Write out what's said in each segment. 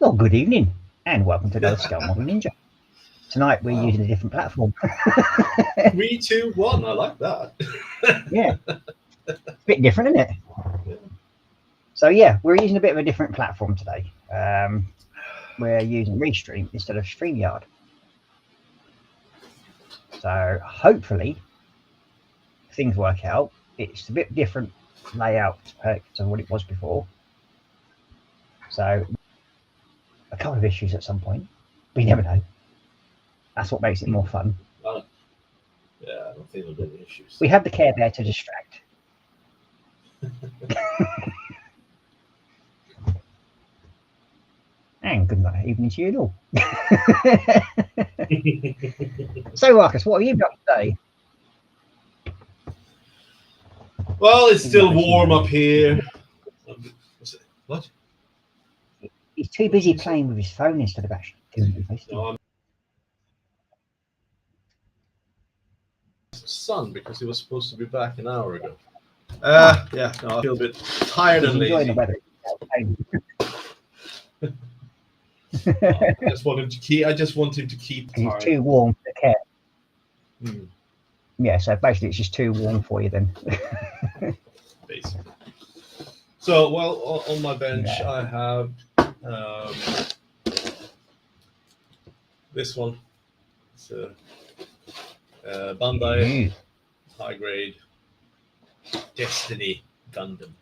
Well, good evening, and welcome to another Scale Model Ninja. Tonight we're using a different platform. 3, 2, 1. I like that. Yeah, bit different, isn't it? Yeah. So yeah, we're using a bit of a different platform today. We're using Restream instead of StreamYard. So hopefully things work out. It's a bit different layout to what it was before. So a couple of issues at some point. We never know. That's what makes it more fun. Yeah, I don't think there'll be any issues. We have the Care Bear to distract. And good night, evening to you all. So, Marcus, what have you got today? Well, it's still warm up here. What? He's too busy playing with his phone instead of actually doing it. No, sun because he was supposed to be back an hour ago. Yeah, no, I feel a bit tired and lazy. The weather. I just want him to keep. He's too warm for Care. Mm. Yeah, so basically it's just too warm for you then. Basically. So, well, on my bench I have this one. It's a Bandai high grade Destiny Gundam.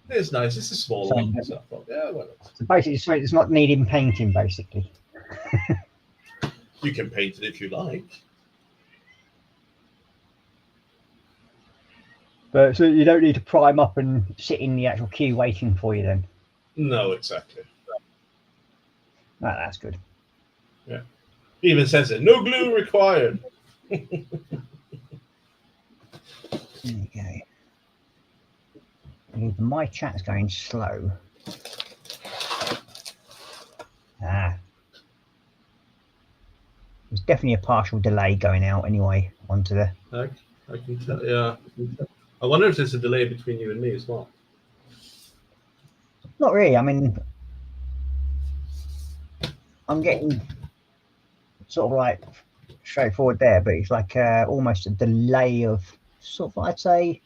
It's nice. It's a small one. So I thought, yeah, why not? So basically, it's not needing painting, basically. You can paint it if you like. But so you don't need to prime up and sit in the actual queue waiting for you then? No, exactly. No, that's good. Yeah. It even says it. No glue required. There you go. My chat's going slow. There's definitely a partial delay going out anyway onto the. I can tell. Yeah. I wonder if there's a delay between you and me as well. Not really. I mean, I'm getting sort of like straightforward there, but it's like almost a delay of sort of, I'd say,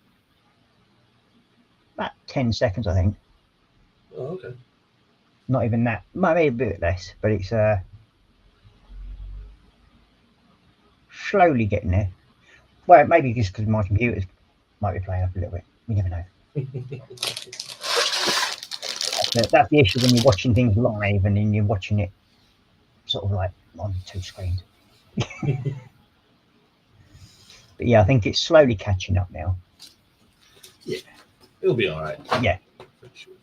about 10 seconds, I think. Oh, okay. Not even that. Maybe a bit less, but it's slowly getting there. Well, maybe just because my computers might be playing up a little bit. We never know. That's the issue when you're watching things live and then you're watching it sort of like on two screens. But yeah, I think it's slowly catching up now. Yeah, it'll be all right. Yeah. Sure.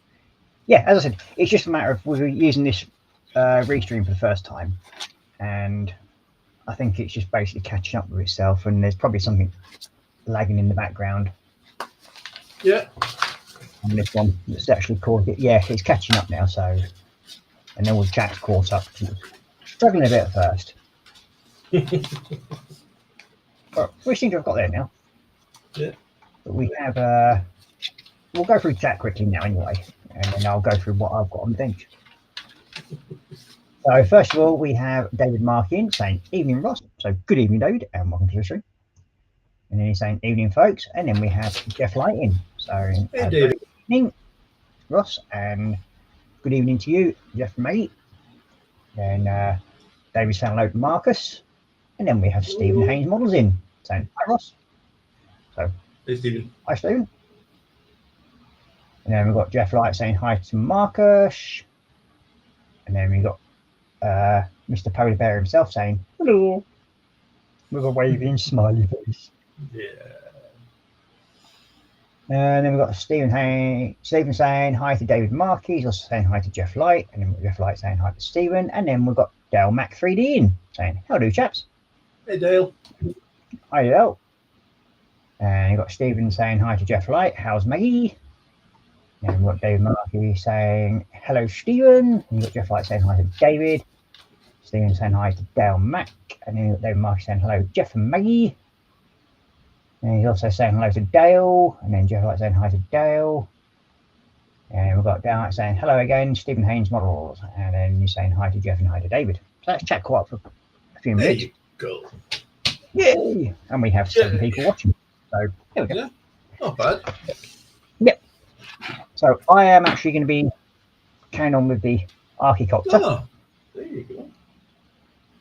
Yeah, as I said, it's just a matter of we're using this Restream for the first time, and I think it's just basically catching up with itself, and there's probably something lagging in the background. Yeah. On this one, that's actually caused it. Yeah, it's catching up now. So, and then all the chat's caught up. Struggling a bit at first. But we seem to have got there now. Yeah. But we have. We'll go through chat quickly now, anyway, and then I'll go through what I've got on the bench. So first of all, we have David Markin saying, "Evening, Ross." So good evening, David, and welcome to the stream. And then he's saying, "Evening, folks." And then we have Jeff Light in. So hey, David. Good evening, Ross, and good evening to you, Jeff and Maggie. Then David saying hello to Marcus. And then we have Stephen Haynes Models in saying, "Hi, Ross." So, hey, Stephen. Hi, Stephen. And then we've got Jeff Light saying hi to Marcus. And then we've got Mr. Polar Bear himself saying hello with a waving smiley face. Yeah. And then we've got Stephen saying hi to David Markey. He's also saying hi to Jeff Light. And then we've got Jeff Light saying hi to Stephen. And then we've got Dale Mac 3D in saying hello, chaps. Hey, Dale. Hi, Dale. And you've got Stephen saying hi to Jeff Light. How's Maggie? And we've got David Markey saying hello, Stephen. And you've got Jeff Light saying hi to David. Stephen saying hi to Dale Mac. And then you've got David Markey saying hello, Jeff and Maggie. And he's also saying hello to Dale. And then Jeff Light saying hi to Dale. And we've got down saying hello again, Stephen Haynes Models, and then you saying hi to Jeff and hi to David. So let's chat quite for a few There minutes. you go. Yay! And we have 7 people watching. So there we go. Yeah, not bad. Yep. So I am actually going to be carrying on with the Archicopter. Oh, there you go.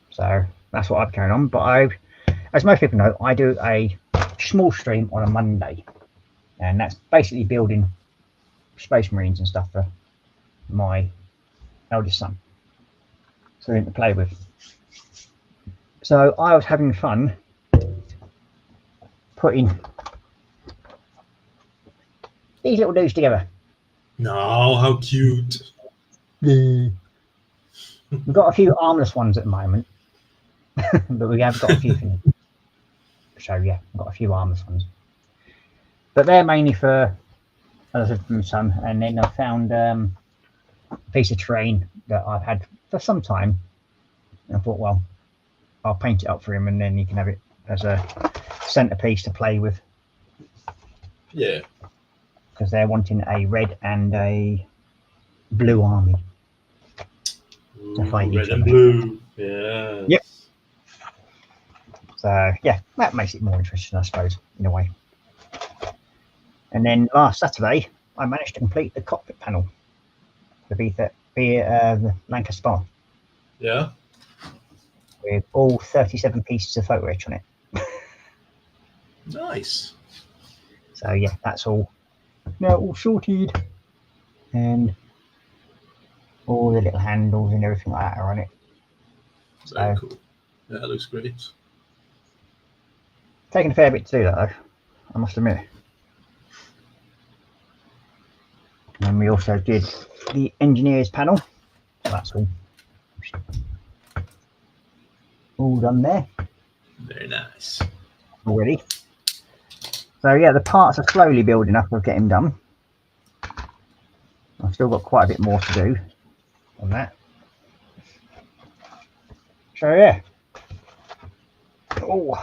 So that's what I'm carrying on. But as most people know, I do a small stream on a Monday, and that's basically building Space Marines and stuff for my eldest son, so him to play with. So I was having fun putting these little dudes together. No, how cute. We've got a few armless ones at the moment, but we have got a few things. So yeah, I've got a few armless ones, but they're mainly for, as I said, for my son. And then I found a piece of terrain that I've had for some time, and I thought, well, I'll paint it up for him, and then he can have it as a centerpiece to play with. Yeah. Because they're wanting a red and a blue army. Ooh, red and blue. Yeah. Yep. So yeah, that makes it more interesting, I suppose, in a way. And then last Saturday, I managed to complete the cockpit panel, the Lancaster Spa. Yeah. With all 37 pieces of photo etch on it. Nice. So yeah, that's all now all sorted, and all the little handles and everything like that are on it. Very cool. Yeah, that looks great. Taking a fair bit to do that though, I must admit. And we also did the engineers panel, so that's all done there. Very nice. Already. So yeah, the parts are slowly building up of getting done. I've still got quite a bit more to do on that. So yeah. Oh.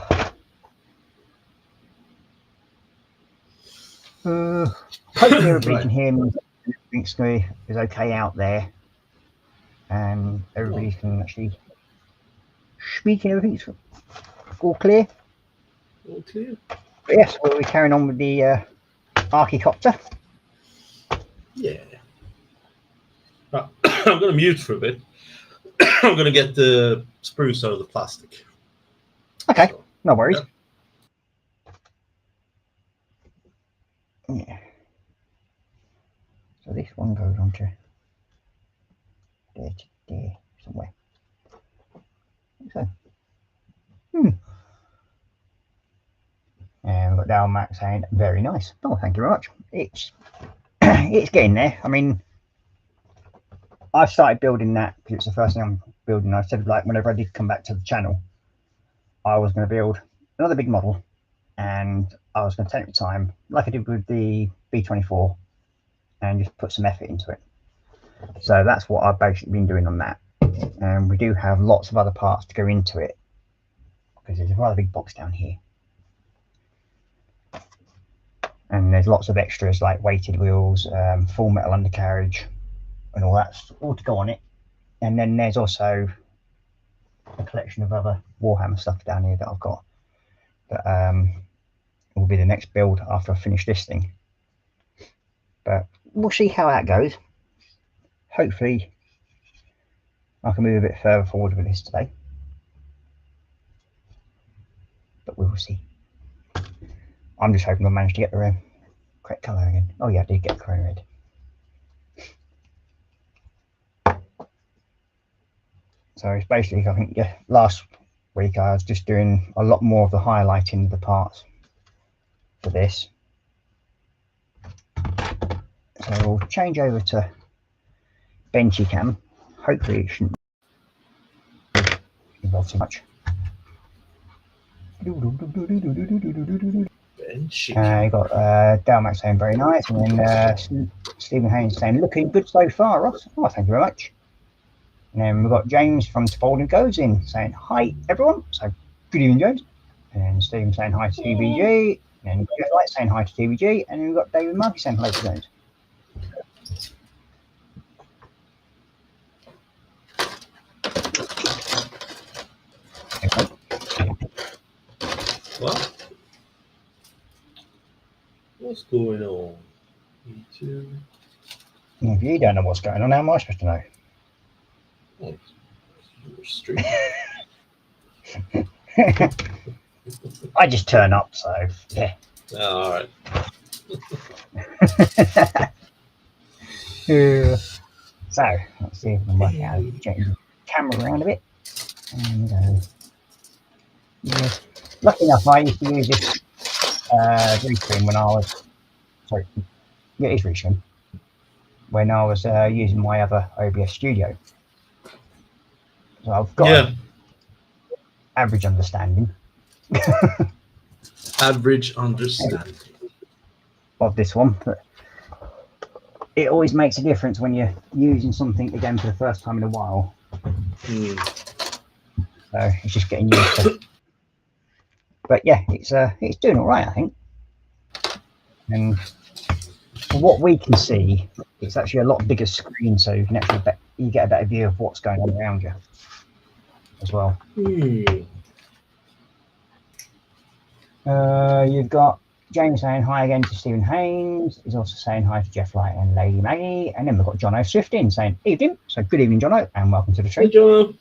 Hopefully everybody can hear me. Everything is okay out there, and everybody can actually speak and everything's all clear. All clear. But yes, we'll be carrying on with the Archicopter. Yeah. Right. I'm going to mute for a bit. I'm going to get the spruce out of the plastic. Okay, So, no worries. Yeah. So this one goes on to there somewhere. So, And we've got Dale Mac saying very nice. Oh, thank you very much. It's it's getting there. I mean, I started building that because it's the first thing I'm building. I said, like, whenever I did come back to the channel, I was going to build another big model, and I was going to take the time, like I did with the B24, and just put some effort into it. So that's what I've basically been doing on that. And we do have lots of other parts to go into it, because there's a rather big box down here. And there's lots of extras like weighted wheels, full metal undercarriage, and all that all to go on it. And then there's also a collection of other Warhammer stuff down here that I've got that will be the next build after I finish this thing. But we'll see how that goes. Hopefully I can move a bit further forward with this today, but we will see. I'm just hoping I manage to get the correct colour again. Oh yeah, I did get chrome red. So it's basically, I think, yeah, last week I was just doing a lot more of the highlighting of the parts for this. So we'll change over to Benchy Cam. Hopefully it shouldn't involve too much. You got Dale Mac saying very nice, and then Stephen Haynes saying looking good so far, Ross. Oh, thank you very much. And then we've got James from Spalding Goes in saying hi everyone. So good evening, James. And Stephen saying hi to TBG, and Jeff Light saying hi to TBG, and then we've got David Markey saying hello to James. What's going on? E2. If you don't know what's going on, how am I supposed to know? Oh, you're streaming. I just turn up, so yeah. Oh, all right. So let's see if I can work out how to change the camera around a bit. And yeah. Lucky enough, I used to use this restream when I was sorry, yeah, it's restream when I was using my other OBS studio. So I've got an average understanding. Average understanding of this one, but it always makes a difference when you're using something again for the first time in a while. So it's just getting used to. But yeah, it's doing all right, I think. And from what we can see, it's actually a lot bigger screen, so you can actually you get a better view of what's going on around you as well. You've got James saying hi again to Stephen Haynes. He's also saying hi to Jeff Light and Lady Maggie. And then we've got Jono Swift in saying evening. So good evening, Jono, and welcome to the stream. Hey, Jono.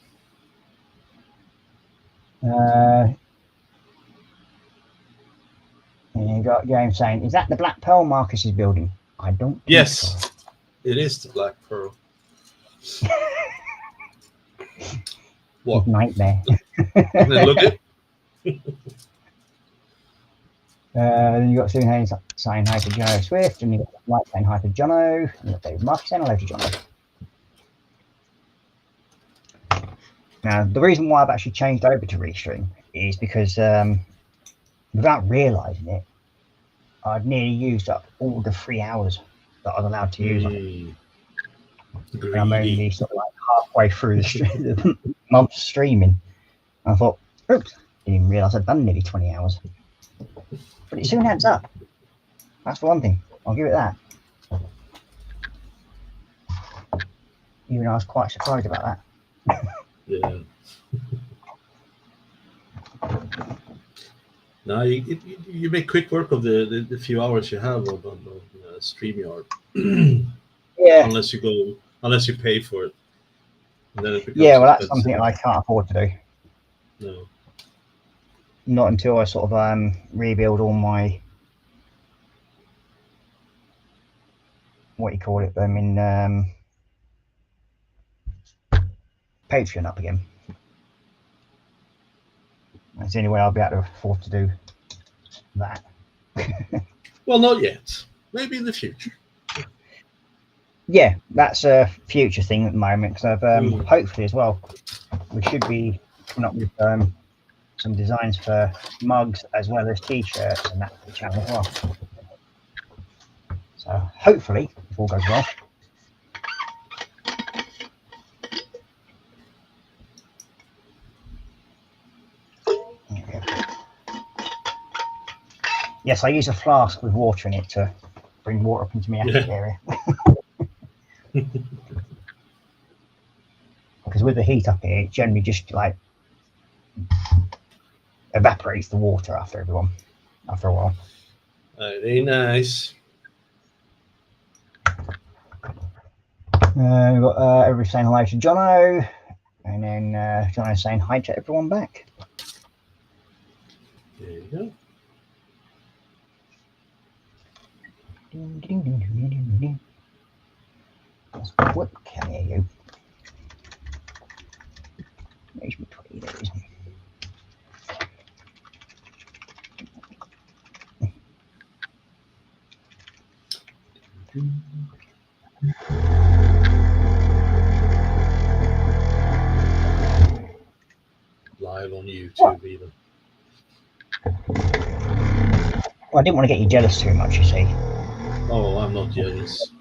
And you got James saying, is that the Black Pearl Marcus is building? I don't think Yes, so. It is the Black Pearl. What? Nightmare. Look at Then you got Stephen Haynes saying hi to Jono Swift, and you got Light saying hi to Jono, and you got David Marcus saying hello to Jono. Now, the reason why I've actually changed over to Restream is because without realising it, I'd nearly used up all the 3 hours that I was allowed to use on it. And I'm only sort of like halfway through the month streaming. And I thought, oops, didn't even realise I'd done nearly 20 hours. But it soon adds up. That's for one thing. I'll give it that. Even I was quite surprised about that. Yeah. No, you make quick work of the few hours you have on StreamYard. Yeah. Unless you pay for it. And then it becomes yeah, well, that's expensive. something I can't afford to do. No. Not until I sort of rebuild all my what do you call it? I mean, Patreon up again. That's the only way I'll be able to afford to do that. Well, not yet. Maybe in the future. Yeah, that's a future thing at the moment. Because I've hopefully as well, we should be coming up with some designs for mugs as well as t-shirts and that for the channel as well. So hopefully, if all goes well. Yes, I use a flask with water in it to bring water up into my attic area. Because with the heat up here, it generally just like evaporates the water after a while. Very nice. We've got everybody saying hello to Jono, and then Jono saying hi to everyone back. There you go. What can I hear you? There's me 20 days. Live on YouTube, even. Well, I didn't want to get you jealous too much, you see. Oh, I'm not jealous.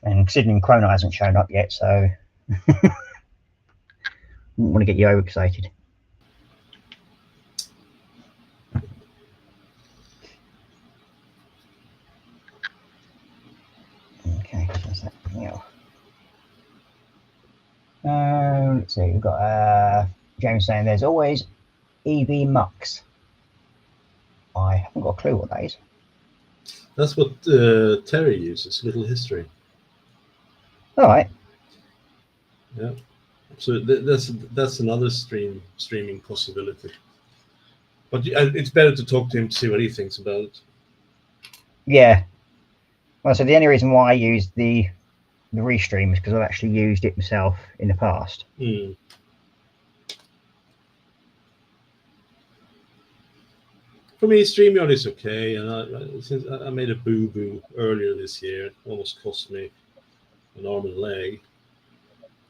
And considering Chrono hasn't shown up yet, so didn't want to get you overexcited. Okay, so that's that. Yeah. Let's see, we've got James saying there's always EV Mux. I've got a clue what that is. That's what Terry uses. Little history. All right. Yeah. So that's another streaming possibility. But it's better to talk to him to see what he thinks about it. Yeah. Well, so the only reason why I used the restream is because I've actually used it myself in the past. Mm. For me, StreamYard is okay, and since I made a boo-boo earlier this year, it almost cost me an arm and a leg.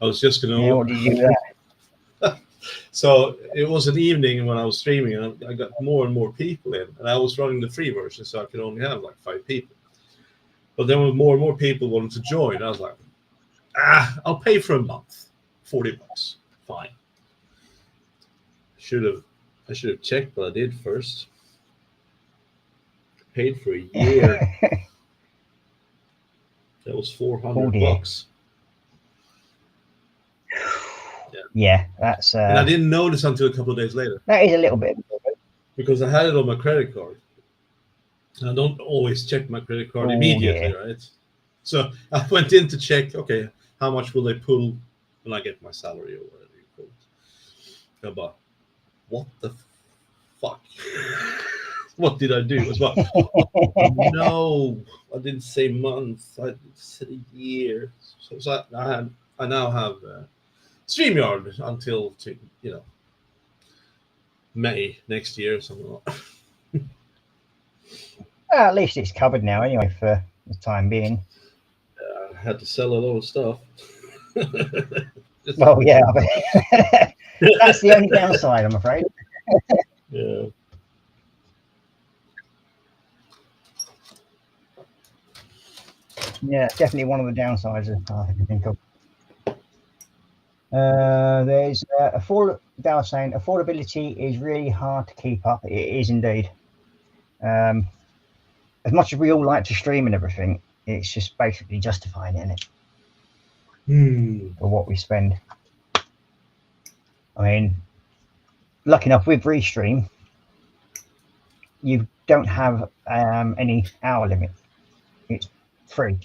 I was just going to... Yeah, what did you do that? So it was an evening when I was streaming, and I got more and more people in, and I was running the free version, so I could only have like 5 people. But then when more and more people wanted to join, I was like, I'll pay for a month, $40, fine. I should have checked, but I did first. Paid for a year. That was $400. Yeah, that's. And I didn't notice until a couple of days later. That is a little bit. Because I had it on my credit card. And I don't always check my credit card immediately, right? So I went in to check, okay, how much will they pull when I get my salary or whatever you call it. I bought, what the fuck? What did I do? It's like, no, I didn't say month. I said a year. So I now have StreamYard until May next year or something like that. Well, at least it's covered now anyway for the time being. I had to sell a lot of stuff. Well, yeah, that's the only downside, I'm afraid. Yeah. Yeah, it's definitely one of the downsides I can think of. There's Dale saying affordability is really hard to keep up. It is indeed. As much as we all like to stream and everything, it's just basically justifying it, isn't it? For what we spend. I mean, lucky enough with Restream, you don't have any hour limit. It's free.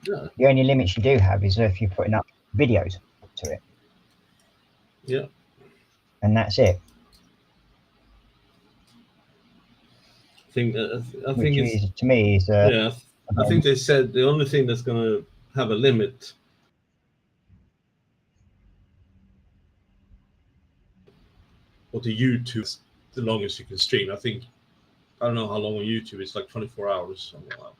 Yeah. The only limits you do have is if you're putting up videos to it. Yeah. And that's it. I think is, to me is yeah. I think they said the only thing that's going to have a limit or the YouTube, the longest you can stream. I don't know how long on YouTube. It's like 24 hours. Something like that.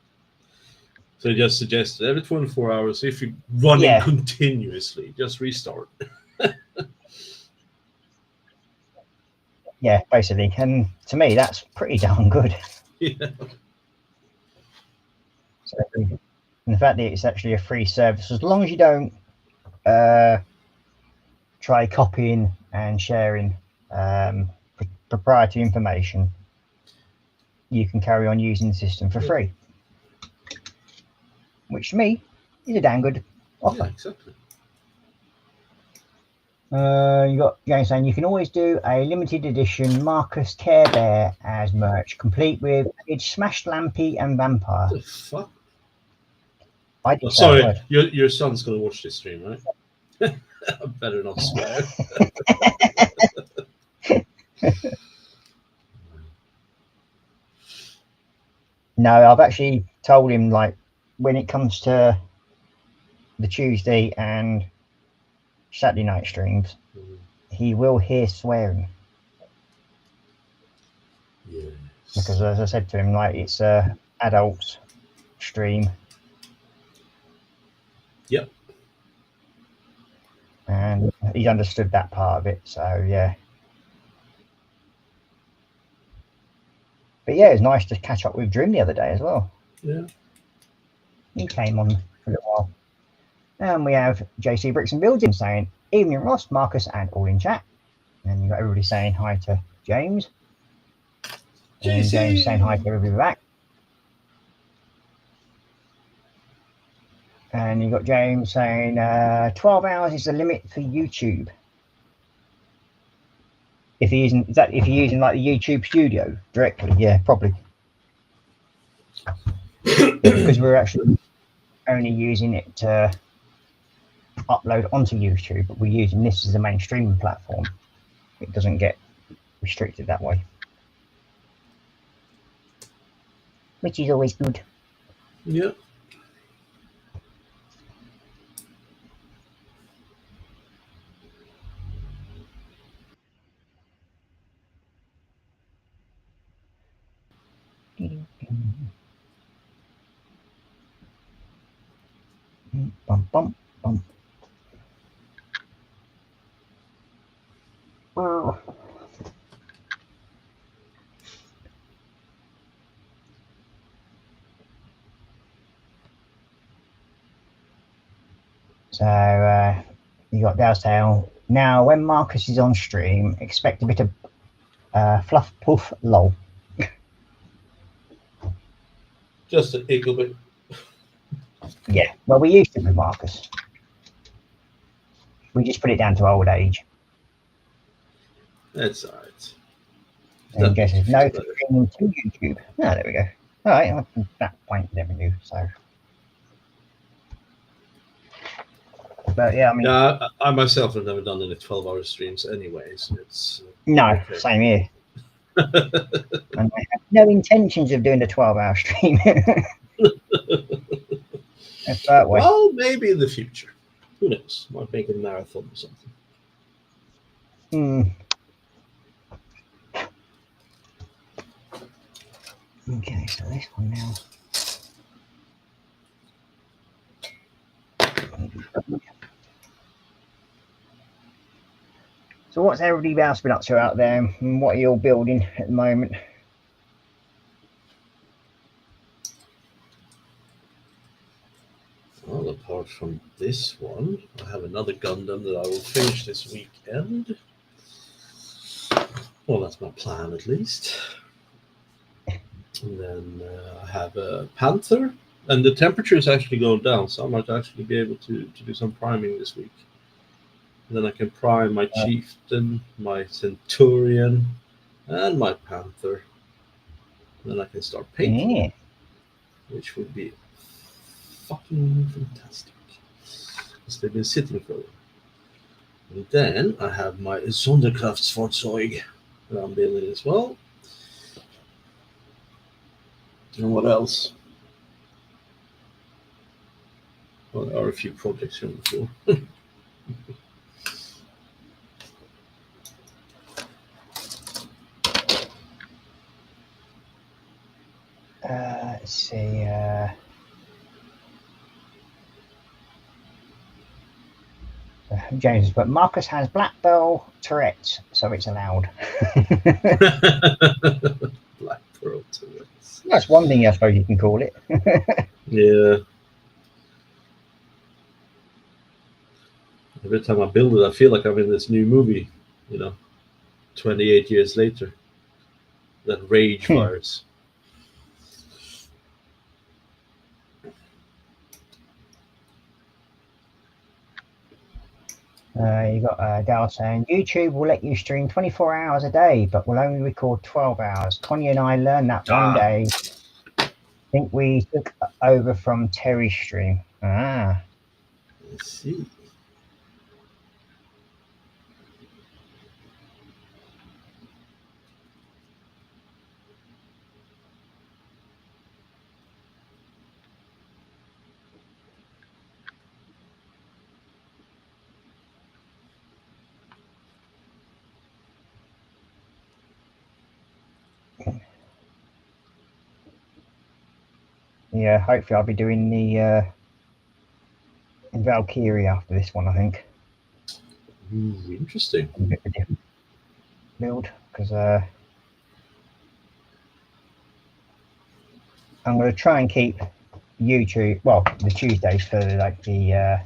So they just suggested every 24 hours, if you're running continuously, just restart. Yeah, basically. And to me, that's pretty darn good. Yeah. So, and the fact that it's actually a free service, as long as you don't try copying and sharing proprietary information, you can carry on using the system for free. Which to me is a damn good offer. Yeah, exactly. You got James saying you can always do a limited edition Marcus Care Bear as merch, complete with Smashed Lampy and Vampire. What the fuck? Sorry, your son's gonna watch this stream, right? I better not swear. No, I've actually told him, like, when it comes to the Tuesday and Saturday night streams, he will hear swearing. Yes. Because as I said to him, like, it's a adults stream. Yep. And he's understood that part of it, so yeah. But yeah, it was nice to catch up with Dream the other day as well. Yeah. He came on for a little while. And we have JC Bricks and Building saying, evening Ross, Marcus, and all in chat. And you've got everybody saying hi to James. And James saying hi to everybody back. And you got James saying 12 hours is the limit for YouTube. If you're using if you're using like the YouTube Studio directly, yeah, probably. Because we're actually only using it to upload onto YouTube, but we're using this as a main streaming platform. It doesn't get restricted that way, which is always good. Yeah. Bum, bum, bum. Oh. So you got Dale's Tale. Now, when Marcus is on stream, expect a bit of fluff puff lol. Just a little bit. Yeah, well, we used to with Marcus. We just put it down to old age. That's all right. And guess there's no streaming to YouTube. Oh, there we go. All right, that point never knew. So, but yeah, I mean, yeah, I myself have never done any 12-hour streams, anyways. It's no, okay. same here. And I have no intentions of doing the 12-hour stream. That way. Well, maybe in the future. Who knows? Might make a marathon or something. Okay, so this one now. So what's everybody else been up to out there, and what are you all building at the moment? Well, apart from this one, I have another Gundam that I will finish this weekend. Well, that's my plan, at least. And then I have a Panther, and the temperature is actually going down, so I might actually be able to do some priming this week. And then I can prime my Chieftain, my Centurion, and my Panther. And then I can start painting, which would be fucking fantastic, because they've been sitting for a while. And then I have my Sonderkraftsfahrzeug that I'm building as well. And what else? Well, there are a few projects here before. Let's see. James, but Marcus has black belt Tourette's, so it's allowed. Black Pearl Tourette's. That's one thing I suppose you can call it. Yeah. Every time I build it, I feel like I'm in this new movie, 28 years later. That Rage virus. You got Dal saying YouTube will let you stream 24 hours a day, but will only record 12 hours. Connie and I learned that one day. I think we took over from Terry's stream. Let's see. Yeah, hopefully I'll be doing the Valkyrie after this one, I think. Interesting. A bit of a different build, because I'm going to try and keep YouTube, well, the Tuesdays for like the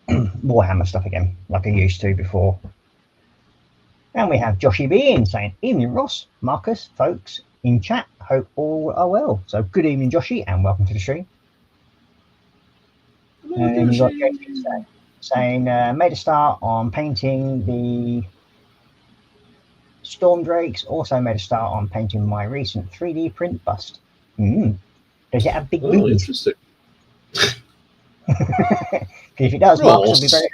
Warhammer stuff again, like I used to before. And we have Joshy B in saying, evening Ross, Marcus, folks in chat, hope all are well. So good evening Joshy, and welcome to the stream. And then you got Jason saying, made a start on painting the Storm Drakes also made a start on painting my recent 3D print bust. Does it have big wings? Interesting. If it does, Marcus will be very...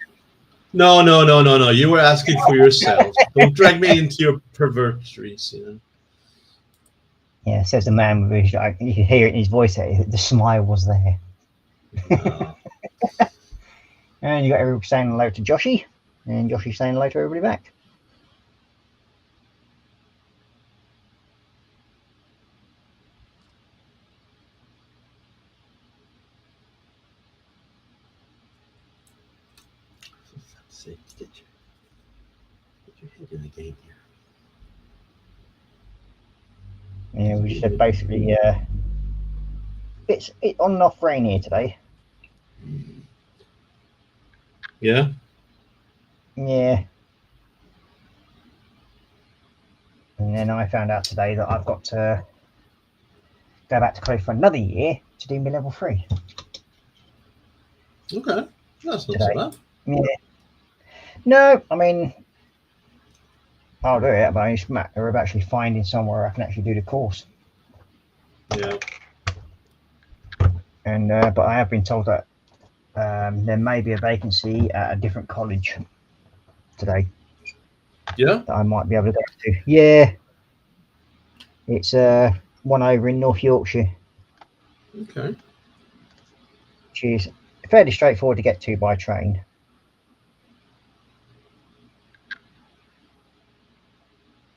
No. You were asking for yourself. Don't drag me into your perversaries. Yeah, says the man with his, you can hear it in his voice there, the smile was there. No. And you got everybody saying hello to Joshy, and Joshy saying hello to everybody back. For fuck's sake, get your head in the game here. Yeah, we just said basically, it's on and off rain here today. Yeah? Yeah. And then I found out today that I've got to go back to college for another year to do my level 3. Okay. That's not Today. so bad. Yeah. No, I mean, I'll do it, but it's a matter of actually finding somewhere I can actually do the course. Yeah. And but I have been told that there may be a vacancy at a different college today. Yeah? That I might be able to go to. Yeah. It's one over in North Yorkshire. Okay. Which is fairly straightforward to get to by train.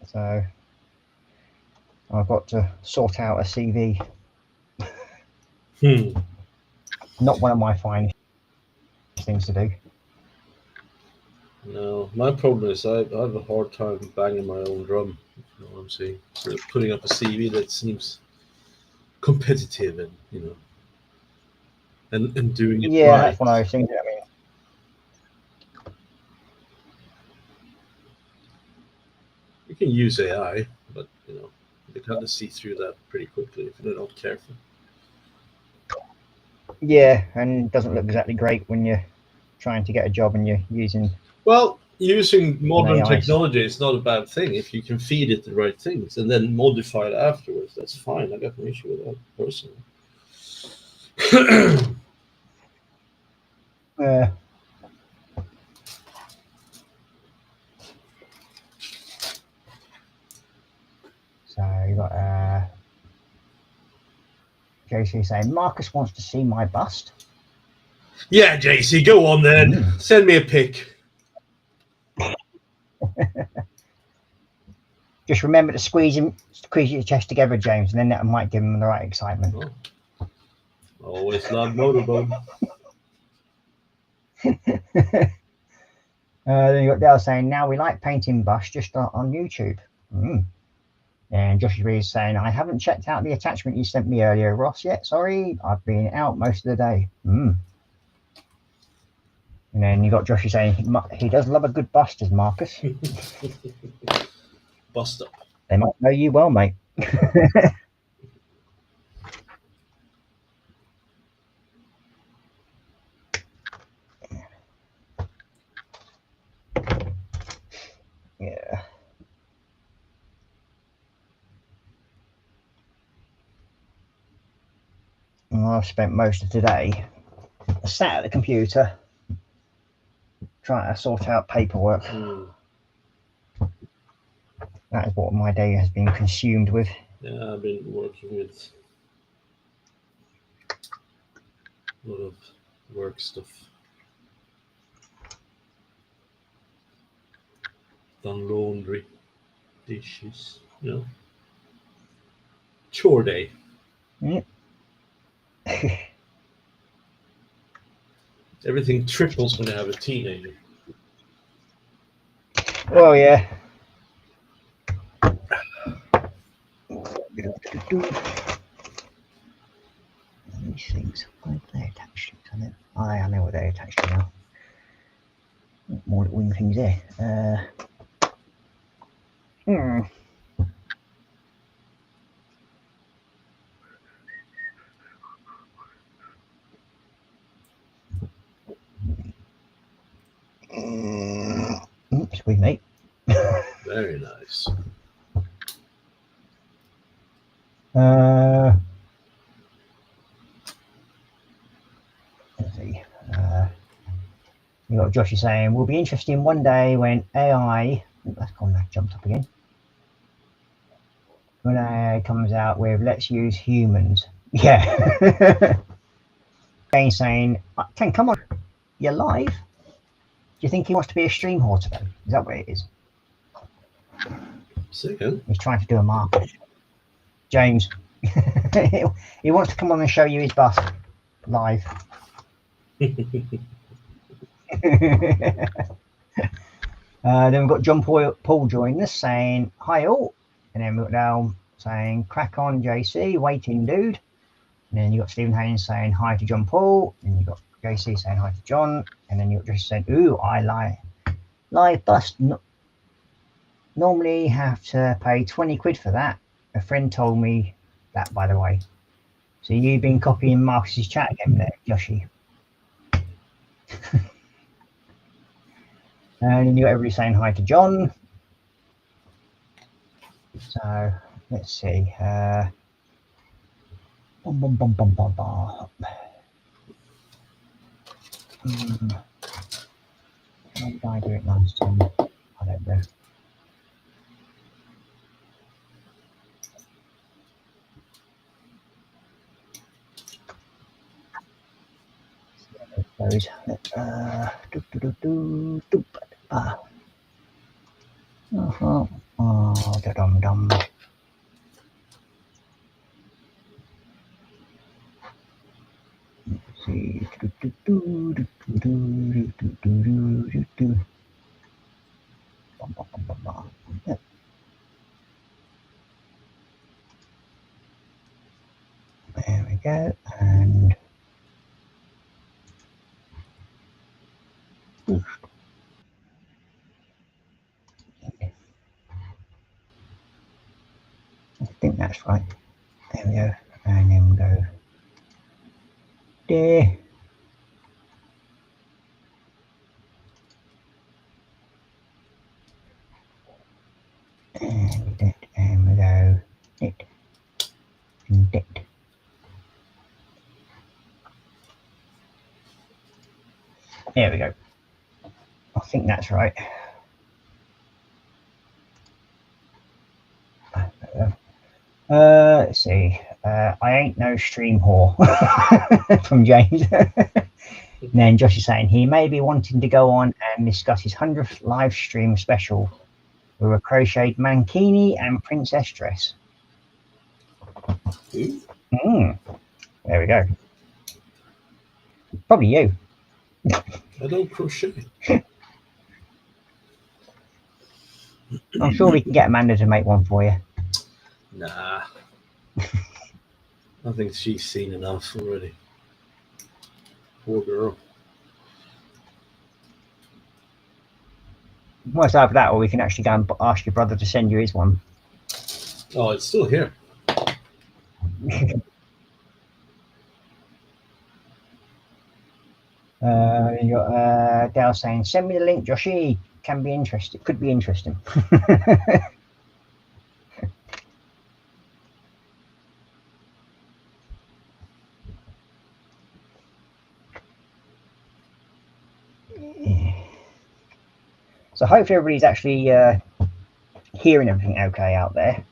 So I've got to sort out a CV. Not one of my finest things to do. No, my problem is I have a hard time banging my own drum. You know what I'm saying? So putting up a CV that seems competitive and and doing it Yeah, right. that's one of those things. I mean, You can use AI, but you kind of see through that pretty quickly if you're not careful. yeah, and it doesn't look exactly great when you're trying to get a job and you're using. Well, using modern AI. technology is not a bad thing if you can feed it the right things and then modify it afterwards. That's fine. I got no issue with that personally. So you got JC saying Marcus wants to see my bust. Yeah, JC, go on then. Send me a pic. Just remember to squeeze your chest together, James, and then that might give him the right excitement. Always love motorboat. Then you got Dale saying, now we like painting busts just on YouTube. And Josh is saying, I haven't checked out the attachment you sent me earlier, Ross, yet. Sorry, I've been out most of the day. And then you got Josh saying, he does love a good bust, as Marcus. Bust up. They might know you well, mate. Yeah. Well, I've spent most of today sat at the computer trying to sort out paperwork. That is what my day has been consumed with. Yeah, I've been working with a lot of work stuff. Done laundry, dishes, chore day. Everything triples when you have a teenager. Well, yeah. These things, what are they attached to? I know what they're attached to now. More little wing things there. Sweet mate. Very nice. You got Joshy saying, "Will be interesting one day when AI." That's gone. That jumped up again. When AI comes out with "Let's use humans." Yeah. Jane saying, "Ken, come on, you're live. Do you think he wants to be a stream whore today? Is that what it is?" Second. He's trying to do a market. James. He wants to come on and show you his bust live. Then we've got John Paul joining us saying hi all, and then we've got Dale saying crack on JC, waiting dude. And then you got Stephen Haynes saying hi to John Paul, and you got JC saying hi to John, and then you got Josh saying, "Ooh, I live bust. Normally have to pay 20 quid for that. A friend told me that, by the way." So you've been copying Marcus's chat again there, Joshy. And then you got everybody saying hi to John. So let's see. How did I do it last time? I don't know. Those. Oh, da-dum-dum. Let's see. There we go. And I think that's right. There we go. And then we go there. And that, and we go it and that. There we go. I think that's right. Let's see. I ain't no stream whore from James. And then Josh is saying he may be wanting to go on and discuss his 100th live stream special with a crocheted mankini and princess dress. There we go. Probably you. I don't crochet. I'm sure we can get Amanda to make one for you. Nah. I think she's seen enough already. Poor girl. Most either that, or we can actually go and ask your brother to send you his one. Oh, it's still here. You got Dale saying, "Send me the link, Joshy. Can be interesting. Could be interesting." So hopefully everybody's actually hearing everything okay out there.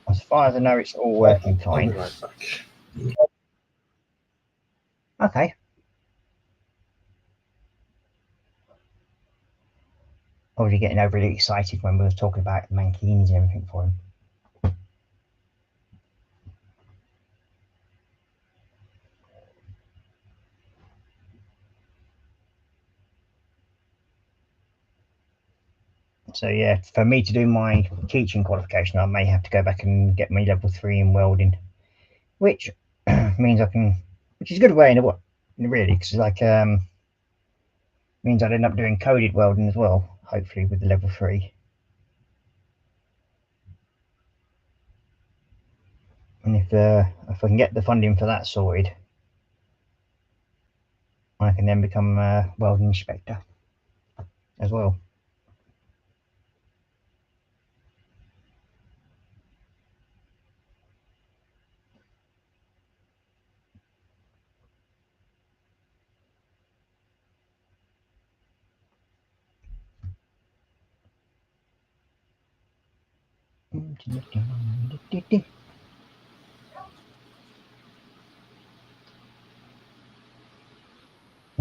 As far as I know, it's all working fine. I'll be right back. Okay. Already getting overly excited when we were talking about mankinis and everything for him. So yeah, for me to do my teaching qualification, I may have to go back and get my level 3 in welding, which means I can, which is a good way in what really, because like means I'd end up doing coded welding as well, hopefully with the level 3. And if I can get the funding for that sorted, I can then become a welding inspector as well.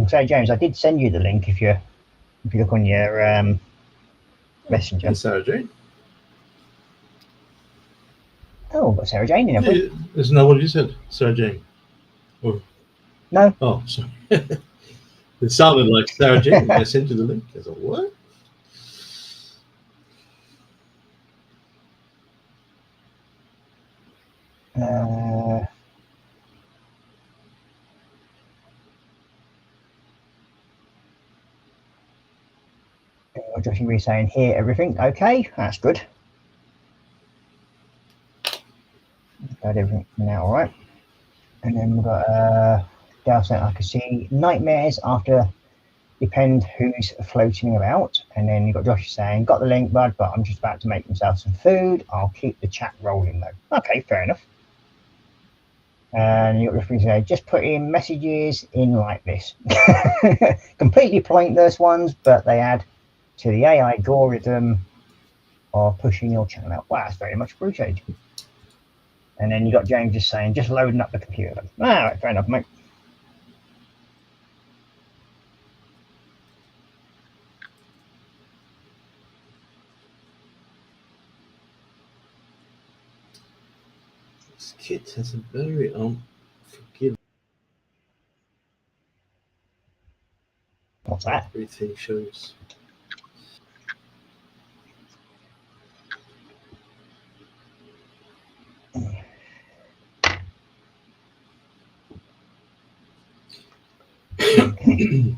So James, I did send you the link if you look on your messenger. Hey, Sarah Jane. Oh, got Sarah Jane in, have we? Isn't that what you said, Sarah Jane? Or No. oh, sorry. It sounded like Sarah Jane. I sent you the link. I thought, what? Joshua Reed saying here everything okay, that's good. Got everything now, all right. And then we've got Dale saying I can see nightmares after depend who's floating about. And then you've got Josh saying got the link, bud, but I'm just about to make myself some food. I'll keep the chat rolling though. Okay, fair enough. And you've got Josh saying just put in messages in like this. Completely pointless ones, but they add to the AI algorithm of pushing your channel out. Wow, that's very much appreciated. And then you got James just saying, just loading up the computer. All right, fair enough, mate. This kid has a very unforgiving. What's that? Everything shows. Okay.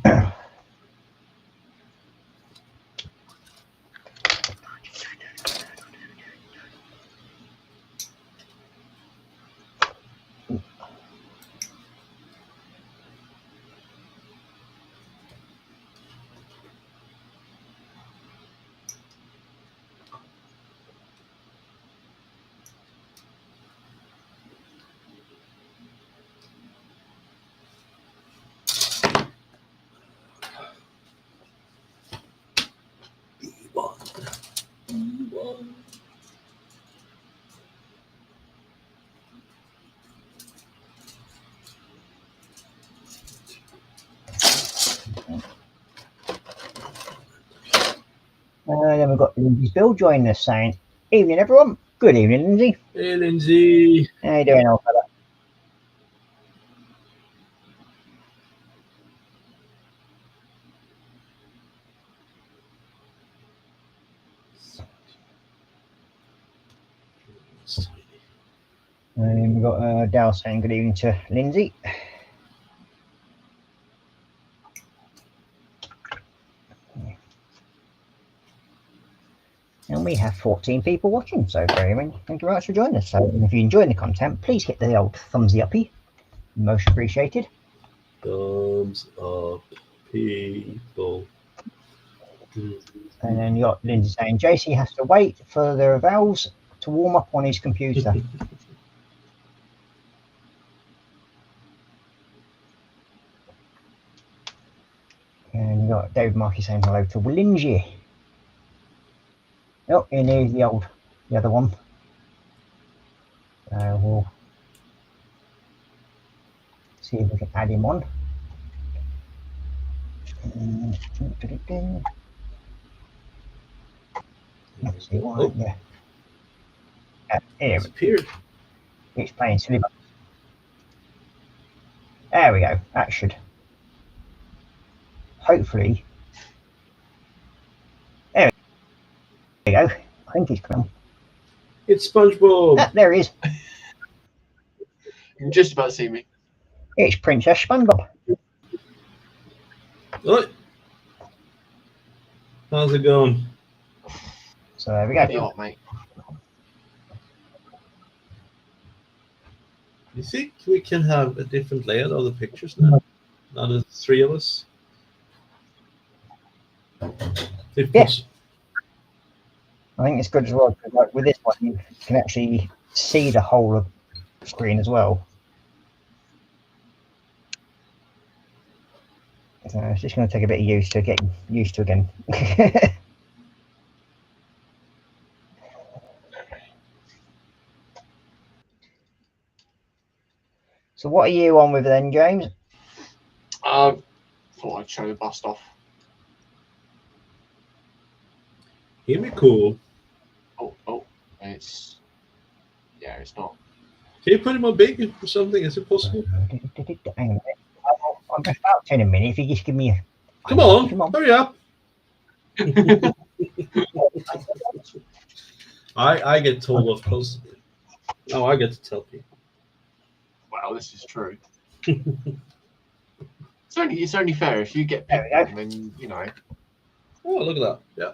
Then we've got Lindsay's Bill joining us saying, evening everyone. Good evening, Lindsay. Hey, Lindsay. How you doing, old fella? And then we've got Dal saying good evening to Lindsay. And we have 14 people watching, so thank you very much for joining us. So if you're enjoying the content, please hit the old thumbsy uppy. Most appreciated. Thumbs up, people. And then you got Lindsay saying JC has to wait for the valves to warm up on his computer. And you got David Markey saying hello to Lindsay. Oh, and here's the other one. We'll see if we can add him on. Let's see why. Oh. Yeah. Here It's appeared. It's playing silly buttons. There we go. That should hopefully. There we go. I think it's come. It's SpongeBob. Ah, there he is. You can just about see me. It's Princess SpongeBob. What? How's it going? So there we go. You're hot, mate. You think we can have a different layout of the pictures now? Now there's 3 of us. Yes. I think it's good as well because, like, with this one, you can actually see the whole of the screen as well. So it's just going to take a bit of getting used to again. So what are you on with then, James? Thought I'd show the bust off. Hear me cool. Oh, it's not. Can you put him on big or something? Is it possible? Hang on a minute. I'm just about to in a minute. If you just give me a... Come on, hurry up. I get told off constantly. Now I get to tell people. Well, this is true. It's only fair if you get picked on, then you know. Oh, look at that! Yeah.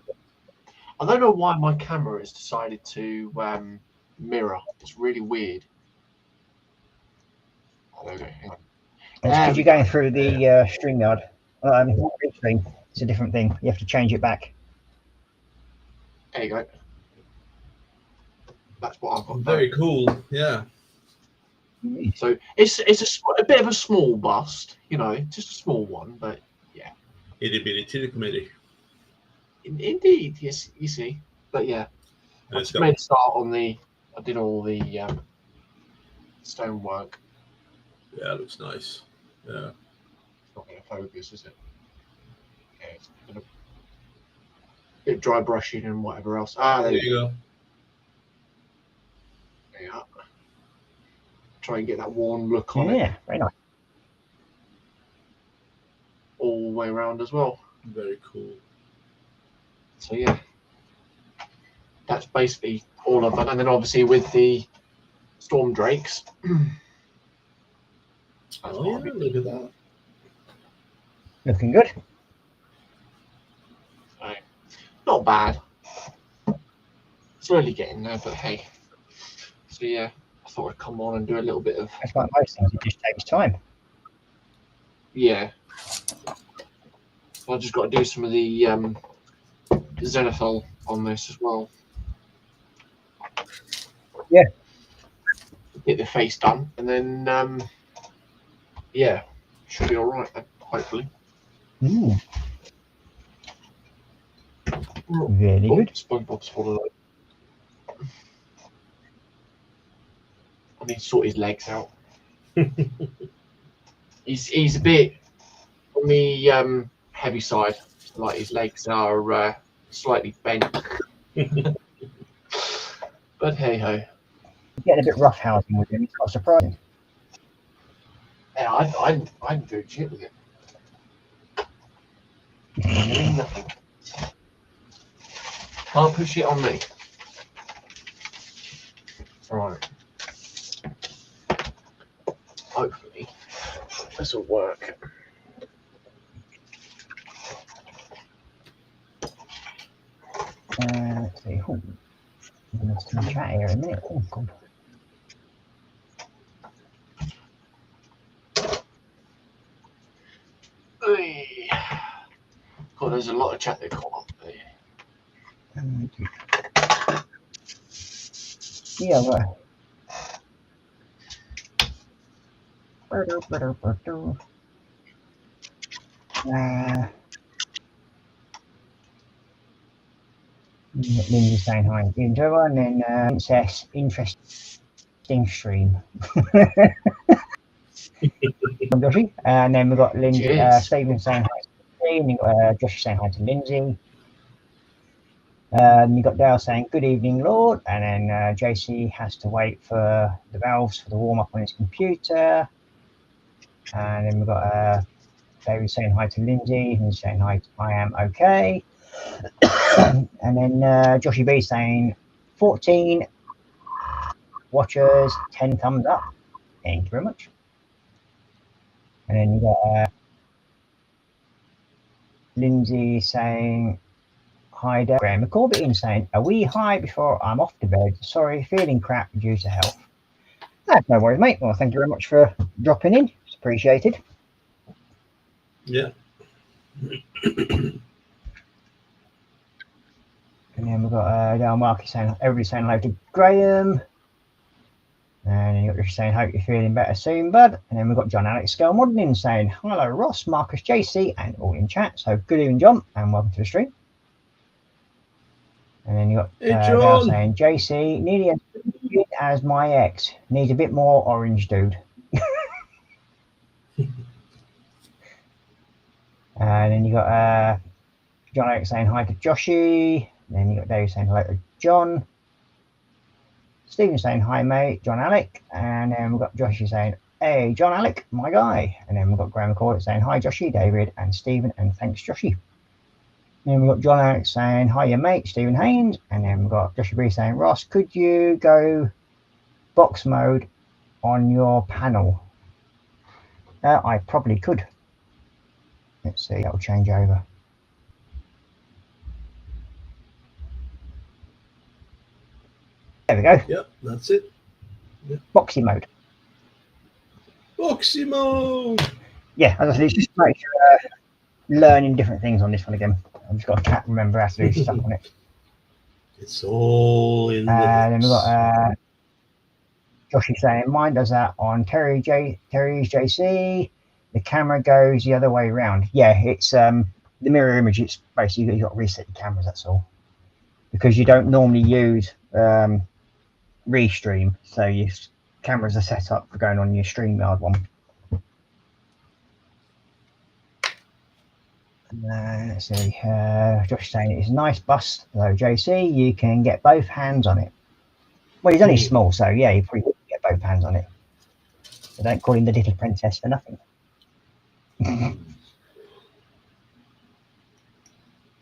I don't know why my camera has decided to mirror. It's really weird. Oh, there we go. Hang on. It's because you're going through the StreamYard. It's a different thing. You have to change it back. There you go. That's what I've got. Very cool. Yeah. So it's a bit of a small bust, you know, just a small one, but yeah. Itty bitty titty committee. Indeed, yes, you see, but yeah. I just made a start on I did all the stonework. Yeah, it looks nice. Yeah. It's not going to focus, is it? Yeah, it's a bit dry brushing and whatever else. There you go. Yeah. Try and get that worn look on it. Yeah, very nice. All the way around as well. Very cool. So yeah, that's basically all I've done. And then obviously with the storm drakes. Oh yeah, look at that. Looking good. So, not bad. Slowly getting there, but hey. So yeah, I thought I'd come on and do a little bit of. That's like most things. It just takes time. Yeah. I just got to do some of the Zenithal on this as well. Yeah. Get the face done, and then yeah, should be all right then, hopefully. Very good. SpongeBob's fallen over. I need to sort his legs out. he's a bit on the heavy side, like his legs are slightly bent. But hey ho. Getting a bit roughhousing with him. It's not surprising. Yeah, I'm doing shit with it. Doing nothing. Can't push it on me. Right. Hopefully, this will work. Let's see. I'm going to chat here in a minute. Oh, God. God, there's a lot of chat that come up there. Yeah, well. Lindsay saying hi. Enjoy, and then Princess, interesting stream. From Joshy. And then we've got Lindsay, Stephen saying hi to Lindsay, and you've got Josh saying hi to Lindsay. You've got Dale saying good evening, Lord, and then JC has to wait for the valves for the warm up on his computer. And then we've got David saying hi to Lindsay, and he's saying hi to I am okay. And then Joshy B saying 14 watchers, 10 thumbs up. Thank you very much. And then you got Lindsay saying hi there. Graham McCorbitt saying a wee hi before I'm off to bed. Sorry, feeling crap due to health. That's no worries, mate. Well, thank you very much for dropping in. It's appreciated. Yeah. And then we've got Dale Markey saying everybody saying hello to Graham. And you're saying, hope you're feeling better soon, bud. And then we've got John Alex Scale Modeling saying, hello, Ross, Marcus, JC, and all in chat. So good evening, John, and welcome to the stream. And then you got Dale saying, JC, nearly as good as my ex. Needs a bit more orange, dude. And then you got John Alex saying hi to Joshy. Then you got Dave saying hello to John. Stephen saying hi, mate. John Alec. And then we've got Joshy saying, hey, John Alec, my guy. And then we've got Graham McCord saying hi, Joshy, David, and Stephen, and thanks, Joshy. And then we've got John Alex saying hi, your mate, Stephen Haynes. And then we've got Joshy B saying, Ross, could you go box mode on your panel? I probably could. Let's see, that'll change over. There we go. Yep, that's it. Yep. Boxy mode. Boxy mode. Yeah, I just make sure learning different things on this one again. I've just got to remember how to do stuff on it. It's all in Then we've got Joshy saying mine does that on Terry's JC. The camera goes the other way around. Yeah, it's the mirror image. It's basically you've got to reset your cameras. That's all, because you don't normally use Restream, so your cameras are set up for going on your StreamYard one. Let's see. Josh saying it's a nice bust though, JC. You can get both hands on it. Well, he's only small, so yeah, you probably can get both hands on it. They don't call him the little princess for nothing.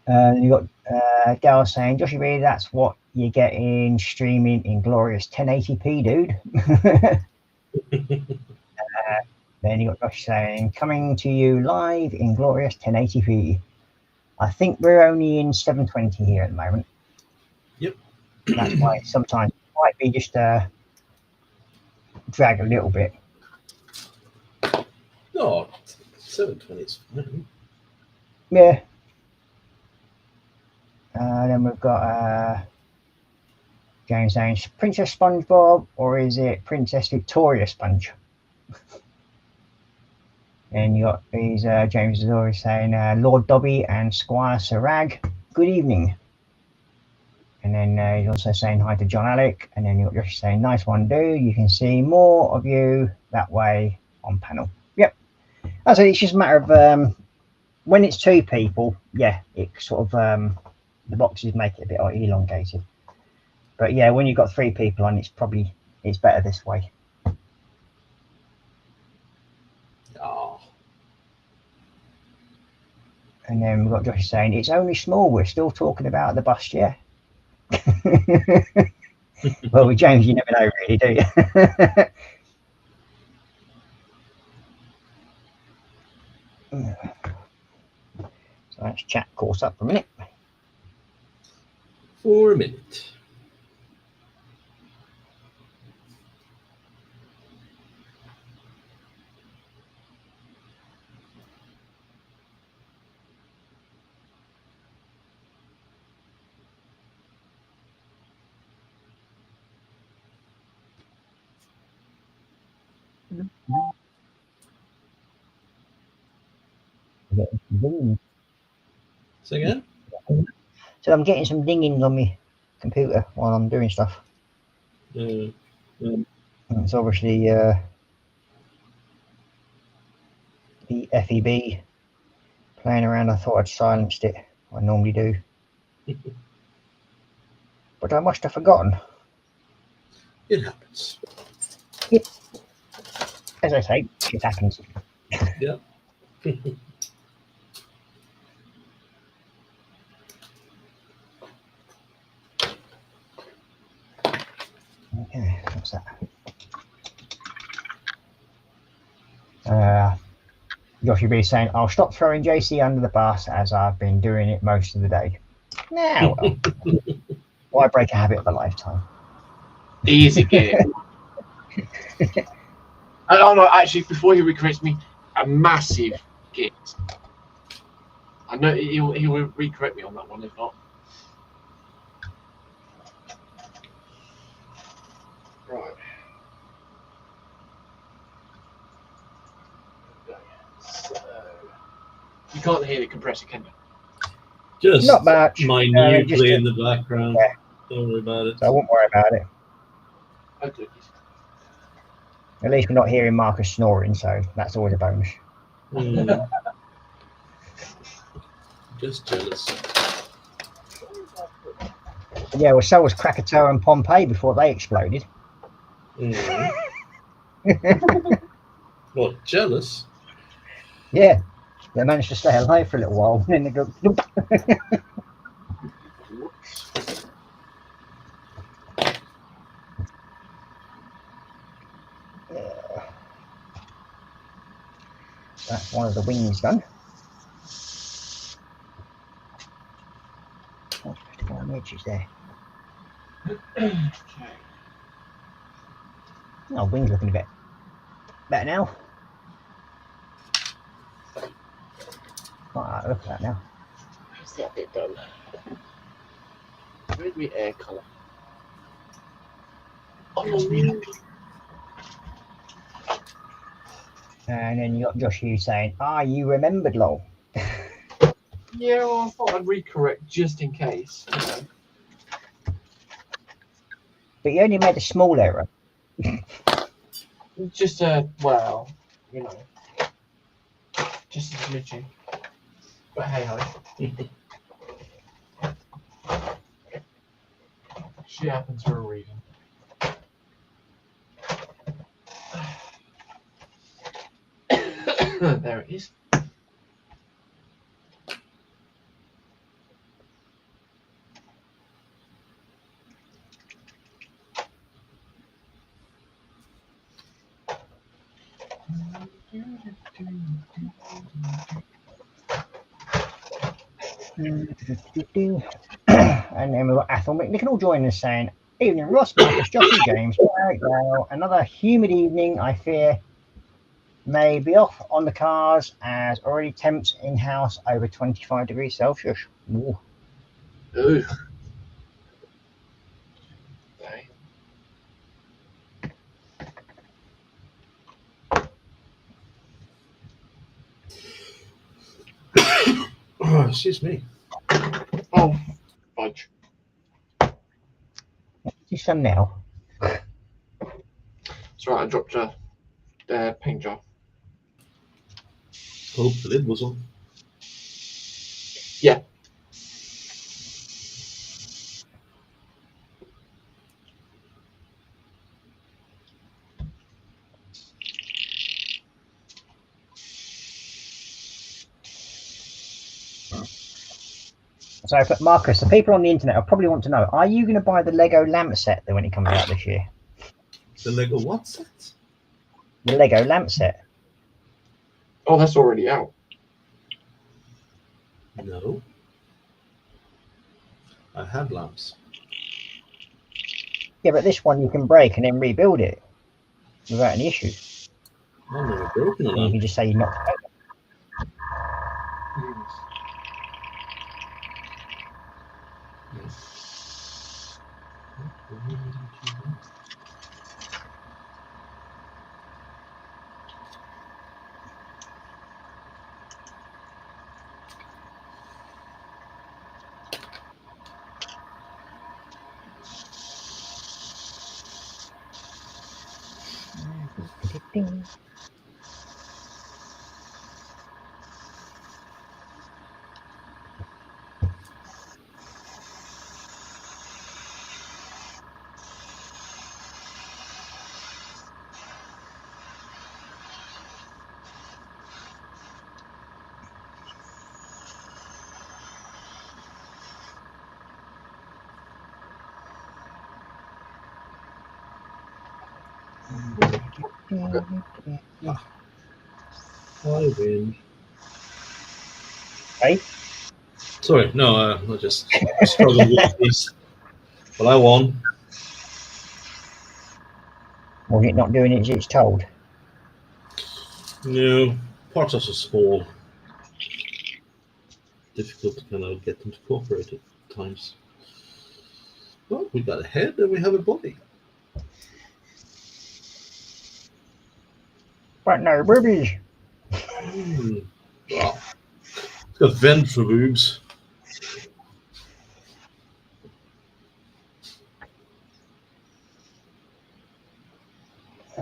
You got Gal saying, Joshy B, that's what you get in streaming in glorious 1080p, dude. Then you got Josh saying, coming to you live in glorious 1080p. I think we're only in 720 here at the moment. Yep. That's why sometimes it might be just drag a little bit. No, 720 is fine. Yeah. Then we've got James saying, Princess SpongeBob, or is it Princess Victoria Sponge? And you got these James is always saying, Lord Dobby and Squire Sarag, good evening. And then he's also saying hi to John Alec. And then you're just saying, nice one, dude. You can see more of you that way on panel. Yep. So it's just a matter of when it's two people, yeah, it sort of the boxes make it a bit elongated. But yeah, when you've got three people on, it's better this way. Oh. And then we've got Josh saying, it's only small, we're still talking about the bust, yeah. Well, with James, you never know, really, do you? So let's chat course up for a minute. For a minute. Say again? So I'm getting some dingings on my computer while I'm doing stuff. It's obviously the FEB playing around. I thought I'd silenced it. I normally do. But I must have forgotten. It happens. Yep. As I say, it happens. Yeah. Okay, what's that? Joshy B saying, I'll stop throwing JC under the bus as I've been doing it most of the day. Now, why break a habit of a lifetime? Easy game. Oh no, actually, before he recorrects me, a massive gift. I know he will recorrect me on that one if not. Right. So, you can't hear the compressor, can you? Just Not much. minutely in the background. Yeah. Don't worry about it. So I won't worry about it. Okay. At least we're not hearing Marcus snoring, so that's always a bonus. Just jealous. But yeah, well, so was Krakatoa and Pompeii before they exploded. What, jealous? Yeah, they managed to stay alive for a little while, and then they go. Nope. That's one of the wings done. Oh, just to go on the edges there. Okay. Oh, wings looking a bit better now. Right, look at that now. How's that bit done? Where's my air colour? Oh, And then you got Josh Hughes saying, you remembered, lol. yeah, well, I thought I'd recorrect just in case. But you only made a small error. Just well, you know, just a smidgen. But hey ho. Shit happens for a reason. There it is. And then we've got Athel McNichol joining us saying, evening Ross, Marcus, Joshy, James, well, another humid evening, I fear, may be off on the cars as already temps in-house over 25 degrees Celsius. Ooh. Ooh. Okay. Oh, excuse me. Oh, fudge. What's your son now? It's right, I dropped a paint jar. Hope the lid was on. Yeah. So, but Marcus, the people on the internet will probably want to know, are you going to buy the Lego lamp set when it comes out this year? The Lego what set? The Lego lamp set. Oh, that's already out. No. I have lamps. Yeah, but this one you can break and then rebuild it without any issue. I've never broken a And you lamp. can just say you're not. I win. Hey? Sorry, no, I just struggled with this. But I won. Was it not doing it as it's told? No, parts are so small. Difficult to kind of get them to cooperate at times. Well, we got a head and we have a body. But no boobies. Wow. It's got ventral boobs.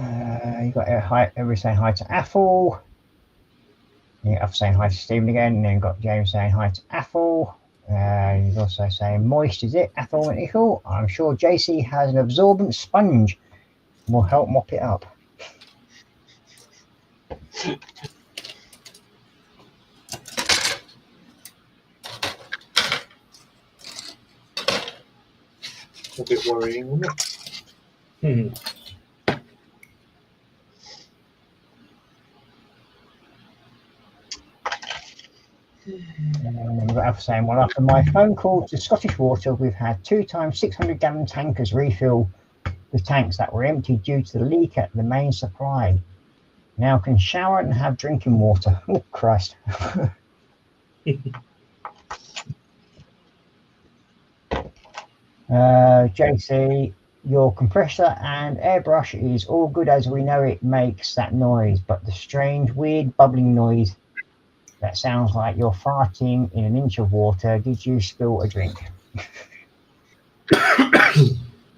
You got everybody saying hi to Athel. Athel saying hi to Stephen again, and then got James saying hi to Athel. He's also saying moist is it, Athel and Ichel. I'm sure JC has an absorbent sponge and will help mop it up. A bit worrying, isn't it? And we've got Alpha saying, well, after my phone call to Scottish Water, we've had 2 times 600 gallon tankers refill the tanks that were empty due to the leak at the main supply. Now can shower and have drinking water. Oh, Christ. JC, your compressor and airbrush is all good as we know it makes that noise, but the strange, weird bubbling noise that sounds like you're farting in an inch of water. Did you spill a drink?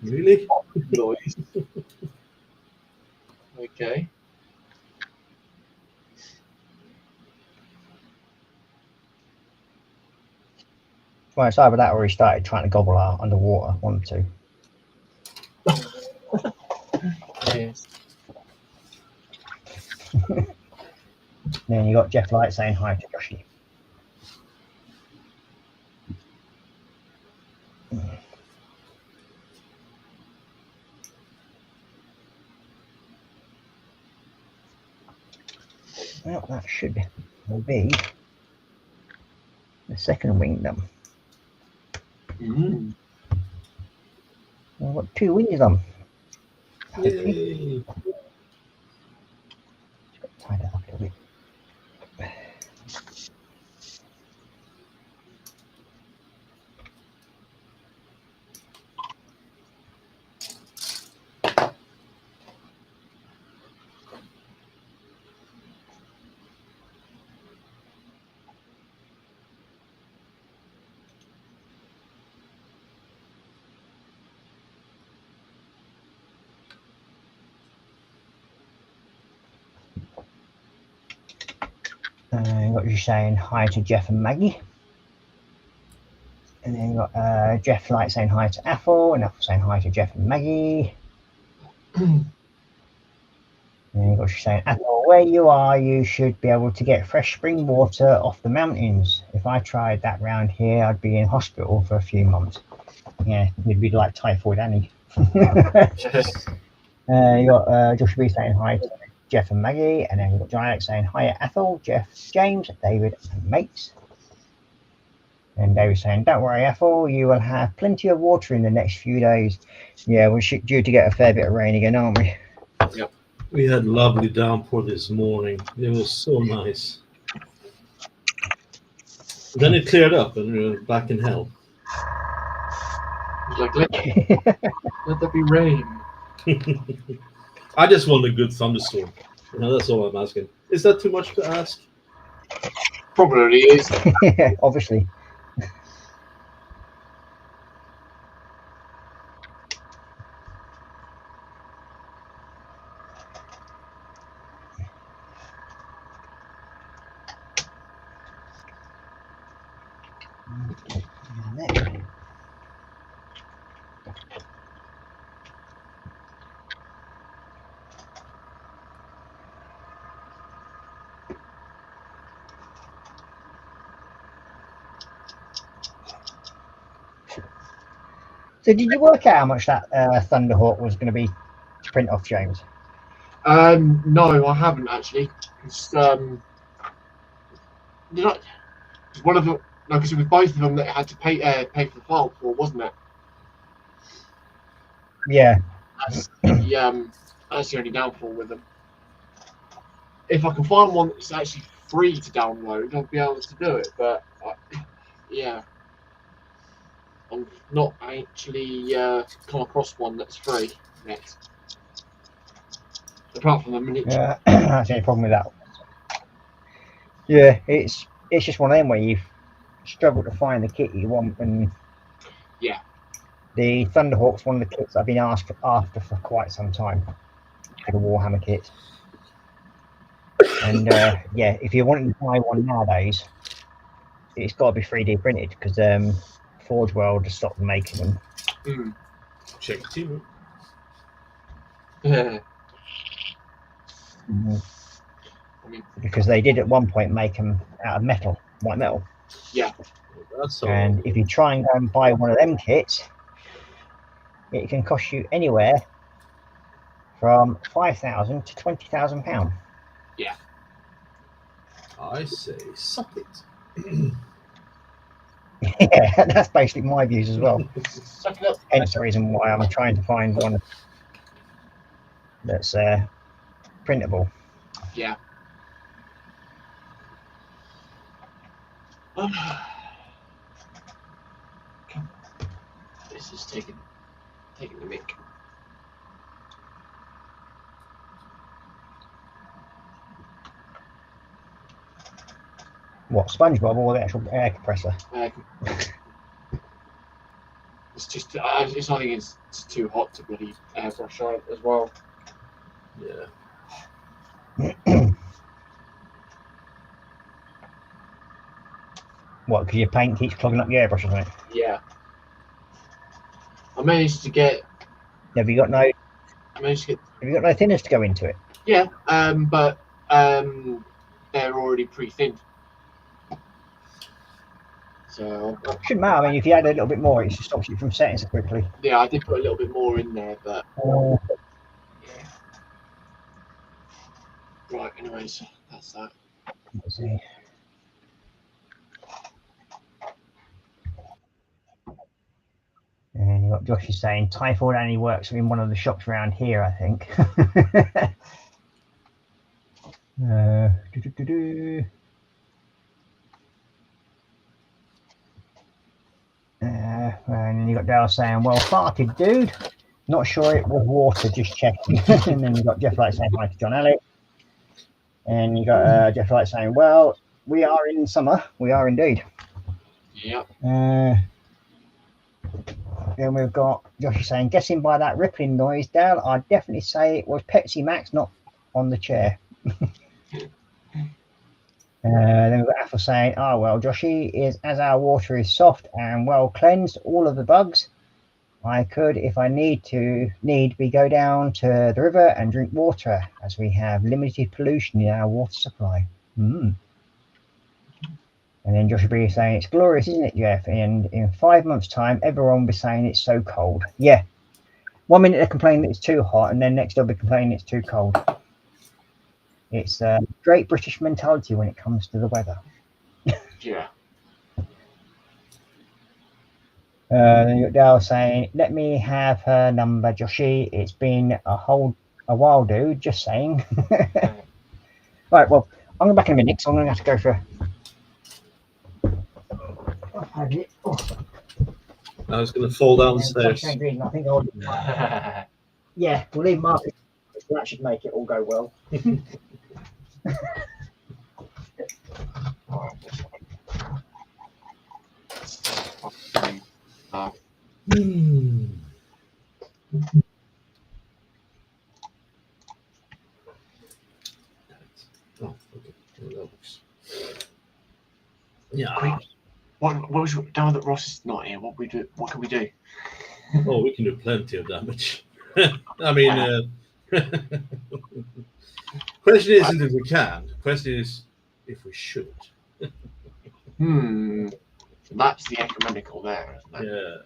Really? Noise. Okay. Well, it's either that or he started trying to gobble out underwater. One or two. Yes. Then you got Jeff Light saying hi to Joshi. Well, that should be the second wingdom. Mm. Well, I've got 2 wingdom. Yay. Tie that up a little bit. You got you saying hi to Jeff and Maggie. And then you got Jeff Light saying hi to Athel, and Athel saying hi to Jeff and Maggie. And then you got you saying, Athel, where you are, you should be able to get fresh spring water off the mountains. If I tried that round here, I'd be in hospital for a few months. Yeah, you'd be like Typhoid Annie. You got Josh B saying hi to Jeff and Maggie, and then we've got John Alex saying hi at Athel, Jeff, James, David, and mates. And David saying, don't worry, Athel, you will have plenty of water in the next few days. Yeah, we're due to get a fair bit of rain again, aren't we? Yep. We had lovely downpour this morning. It was so nice. Then it cleared up and we were back in hell. He's like, let there be rain. I just want a good thunderstorm. You know, that's all I'm asking. Is that too much to ask? Probably is. Obviously. So did you work out how much that Thunderhawk was going to be to print off, James? No, I haven't actually. It's, did I? One of them. No, because it was both of them that had to pay for the file for, wasn't it? Yeah. That's the only downfall with them. If I can find one that's actually free to download, I'll be able to do it. But yeah, I've not actually come across one that's free yet. Apart from the miniature. Yeah, that's the only problem with that. Yeah, it's just one of them where you struggle to find the kit you want, and yeah, the Thunderhawk's one of the kits I've been asked after for quite some time. for the Warhammer kits. And yeah, if you're wanting to buy one nowadays, it's got to be 3D printed because Forge World has stopped making them. Mm. Check Timu. Yeah. Mhm. I mean, Because they did at one point make them out of metal, white metal. yeah. That's all. And if you try and go and buy one of them kits, it can cost you anywhere from £5,000 to £20,000. I say, suck it. Yeah, that's basically my views as well. Suck it up. Hence the reason why I'm trying to find one that's printable. Yeah. This is taking the mic. What, SpongeBob or the actual air compressor? It's just, I think it's too hot to bloody airbrush on it as well. Yeah. What, because your paint keeps clogging up your airbrush or something? Yeah. I managed to get. Have you got no thinners to go into it? Yeah, but they're already pre-thinned. So Shouldn't matter. I mean, if you add a little bit more, it just stops you from setting so quickly. yeah, I did put a little bit more in there, but yeah. Right. Anyways, that's that. Let's see. And you got Josh is saying Typhoid only works in one of the shops around here, I think. Doo-doo-doo-doo. And then you got Dale saying, well farted, dude. Not sure it was water, just checking. And then you got Jeff Light saying hi to John Alec. And you got Jeff Light saying, well, we are in summer. We are indeed. Yep. Then we've got Josh saying, guessing by that rippling noise, Dale, I'd definitely say it was Pepsi Max, not on the chair. Then we've got Apple saying, oh, well, Joshy, is as our water is soft and well cleansed, all of the bugs, I could, if I need be, go down to the river and drink water, as we have limited pollution in our water supply. And then Joshua B is saying, it's glorious, isn't it, Jeff? And in 5 months' time, everyone will be saying it's so cold. Yeah. 1 minute they're complaining that it's too hot, and then next they'll be complaining it's too cold. It's a great British mentality when it comes to the weather. Yeah. Then you got Dale saying, let me have her number, Joshy. It's been a while, dude. Just saying. Right, well, I'm going back in a minute, so I'm going to have to go for. I was going to fall downstairs. I think I'll. Yeah, we'll leave Marcus. That should make it all go well. Oh, okay. Well, that works. Yeah. What was now that Ross is not here? What can we do? Oh, we can do plenty of damage. I mean, question isn't if we can. Question is if we should. That's the ecumenical there, isn't it? Yeah.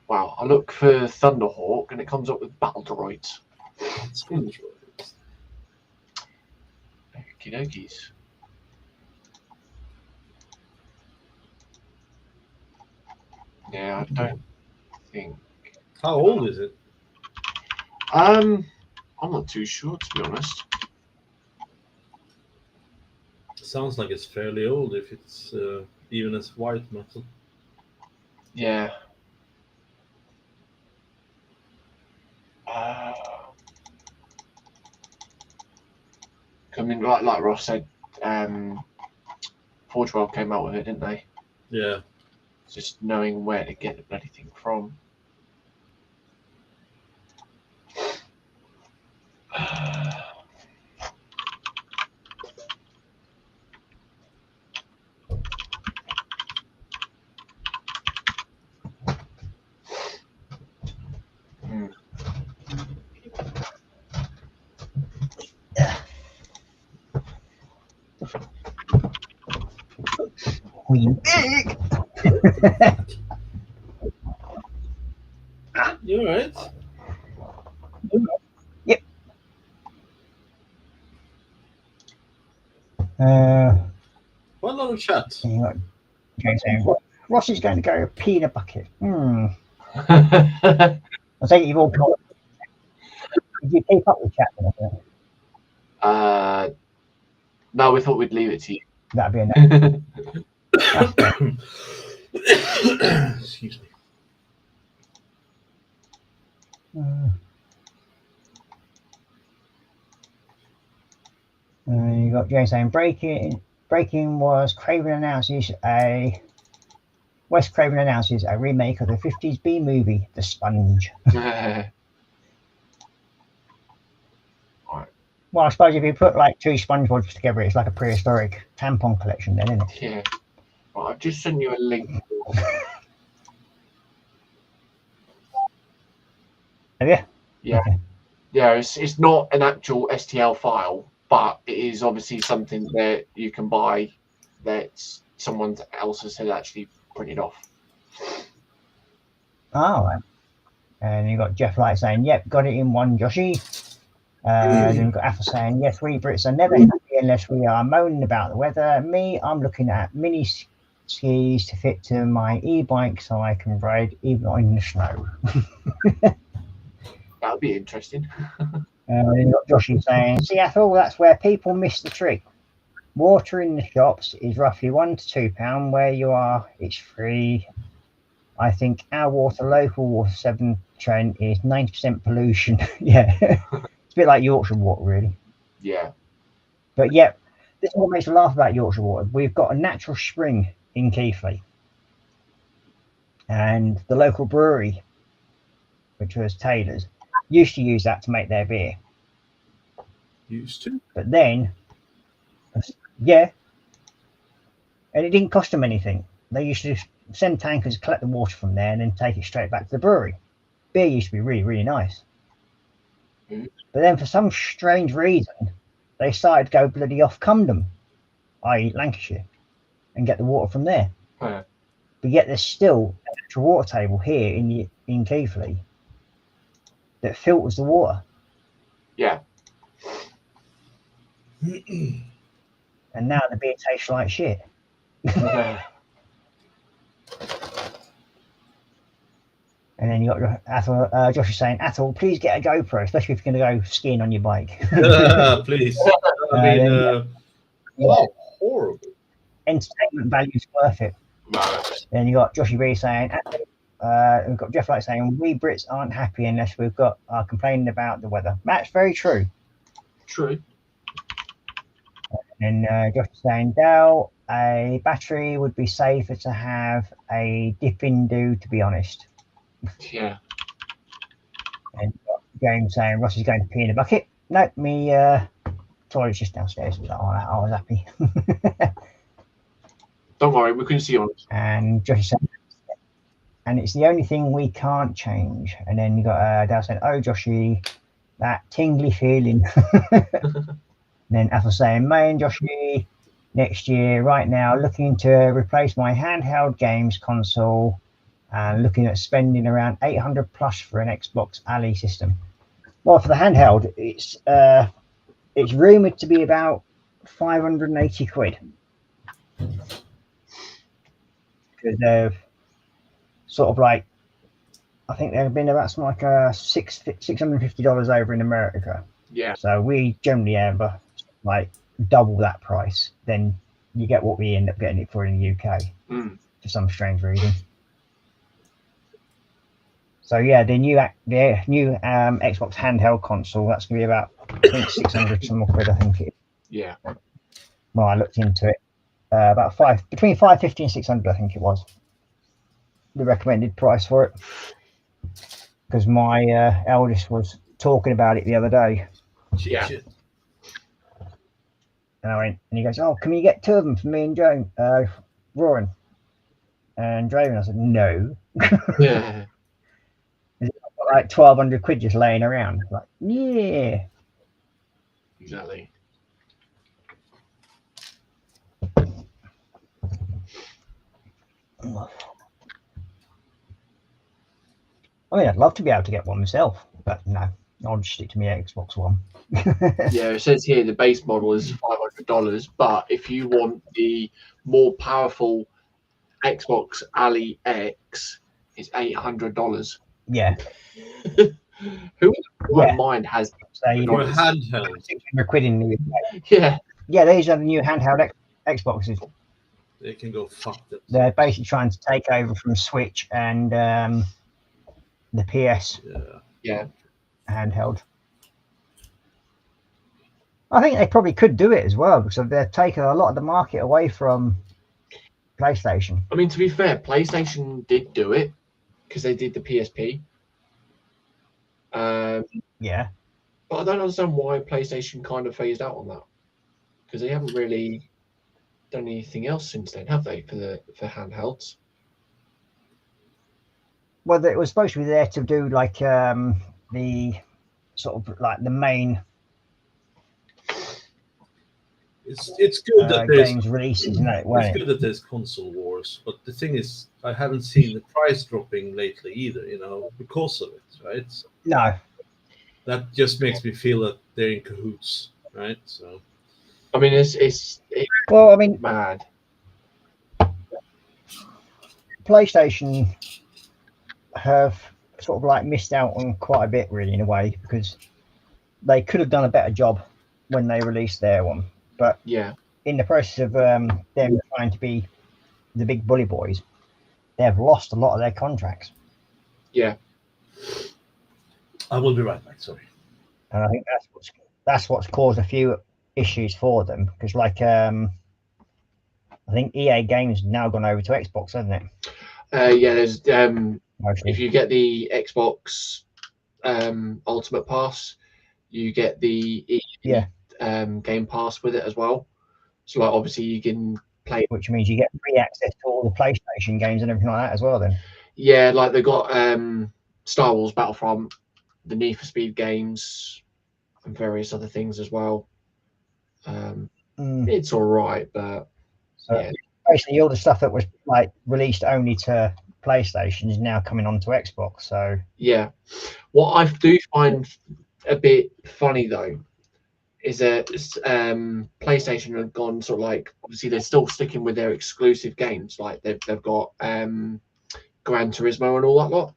Wow, I look for Thunderhawk and it comes up with battle droids. That's good. Okie dokies. Yeah, I don't think. How old is it? I'm not too sure, to be honest. Sounds like it's fairly old if it's even as white metal. Yeah. I mean, like Ross said, 412 came out with it, didn't they? Yeah. Just knowing where to get the bloody thing from. Queen big. You all right? Yep. What a lot of chat. You got James saying, Ross is going to go pee in a bucket. I think you've all got. Did you keep up with chat? No, we thought we'd leave it to you. That'd be enough. Excuse me. You got James saying breaking was Wes Craven announces a remake of the 50s B movie, The Sponge. Well, I suppose if you put like two SpongeBobs together, it's like a prehistoric tampon collection, then, isn't it? Yeah. Well, I've just sent you a link. Have you? Yeah. Okay. Yeah, it's not an actual STL file, but it is obviously something that you can buy that someone else has actually printed off. Oh, right. And you got Jeff Light saying, "Yep, got it in one, Joshy." Then we've got Afa saying, "Yes, we Brits are never happy unless we are moaning about the weather. Me, I'm looking at mini skis to fit to my e-bike so I can ride even in the snow." That would be interesting. Then you got Joshy saying, "Seattle, that's where people miss the trick. Water in the shops is roughly £1 to £2. Where you are, it's free. I think our water, local water 7 Trent, is 90% pollution." Yeah, it's a bit like Yorkshire water, really. Yeah. But yeah, this is what makes me laugh about Yorkshire water. We've got a natural spring in Keighley, and the local brewery, which was Taylor's, used to use that to make their beer. Used to? But then, yeah, and it didn't cost them anything. They used to just send tankers, collect the water from there, and then take it straight back to the brewery. Beer used to be really, really nice. Mm. But then, for some strange reason, they started to go bloody off Cumdon, i.e. Lancashire, and get the water from there. Yeah. But yet there's still an actual water table here in Keighley that filters the water. Yeah. And now the beer tastes like shit. And then you got Athol, Josh is saying, "Athol, please get a GoPro, especially if you're going to go skiing on your bike." Please. I mean, horrible. Entertainment value is worth it. Then you got Joshy B saying, we've got Jeff Light saying, "We Brits aren't happy unless are complaining about the weather." That's very true. True. And Josh is saying, "Dale, a battery would be safer to have a dip in do, to be honest." Yeah. And James saying, "Ross is going to pee in a bucket." No, me toilet's just downstairs. So I was happy. Don't worry, we couldn't see on. And Josh is saying, "And it's the only thing we can't change." And then you got Dale saying, "Oh, Joshy, that tingly feeling." Then Athel saying, "Me and Joshy next year, right now, looking to replace my handheld games console and looking at spending around 800 plus for an Xbox Ali system." Well, for the handheld, it's rumoured to be about 580 quid. Because they've sort of like, I think they've been about something like $650 over in America. Yeah. So we generally have like double that price. Then you get what we end up getting it for in the UK for some strange reason. So yeah, the new Xbox handheld console, that's gonna be about, I think, 600 some more quid. I think it is. Yeah. Well, I looked into it. About between 550 and 600, I think it was the recommended price for it. Because my eldest was talking about it the other day. Yeah. And I went, and he goes, "Oh, can you get 2 of them for me and Joan, Roaring and Draven?" I said, "No." Yeah. Like 1,200 quid just laying around. Like, yeah. Exactly. I mean, I'd love to be able to get one myself, but no, I'll just stick to my Xbox One. Yeah, it says here the base model is $500, but if you want the more powerful Xbox Ali X, it's $800. Yeah. Who in the right mind has So you For a know, handheld, 600 quid in the Yeah. Yeah, these are the new handheld Xboxes. they can go fuck them. They're basically trying to take over from Switch and the PS Yeah. handheld. I think they probably could do it as well because they're taking a lot of the market away from PlayStation. I mean, to be fair, PlayStation did do it because they did the PSP. Yeah. But I don't understand why PlayStation kind of phased out on that because they haven't really done anything else since then, have they? For handhelds. Well, it was supposed to be there to do like the sort of like the main It's good that there's games releases, isn't it? it's Wasn't good it? that there's console wars, but the thing is, I haven't seen the price dropping lately either. Because of it, right? No. That just makes me feel that they're in cahoots, right? So I mean, it's Well, I mean, mad. PlayStation have sort of like missed out on quite a bit, really, in a way, because they could have done a better job when they released their one. But Yeah. in the process of them trying to be the big bully boys, they've lost a lot of their contracts. Yeah. I will be right back. Sorry. And I think that's what's caused a few issues for them because, like, I think EA Games now gone over to Xbox, hasn't it? Yeah. There's Mostly. if you get the Xbox Ultimate Pass, you get the Game Pass with it as well. So, like, obviously, you can play. Which means you get free access to all the PlayStation games and everything like that as well. Then. Yeah, like they got Star Wars Battlefront, the Need for Speed games, and various other things as well. It's all right, but so yeah. Basically, all the stuff that was like released only to PlayStation is now coming onto Xbox. So Yeah, what I do find a bit funny though is that PlayStation have gone sort of like, obviously they're still sticking with their exclusive games, like they've got Gran Turismo and all that lot.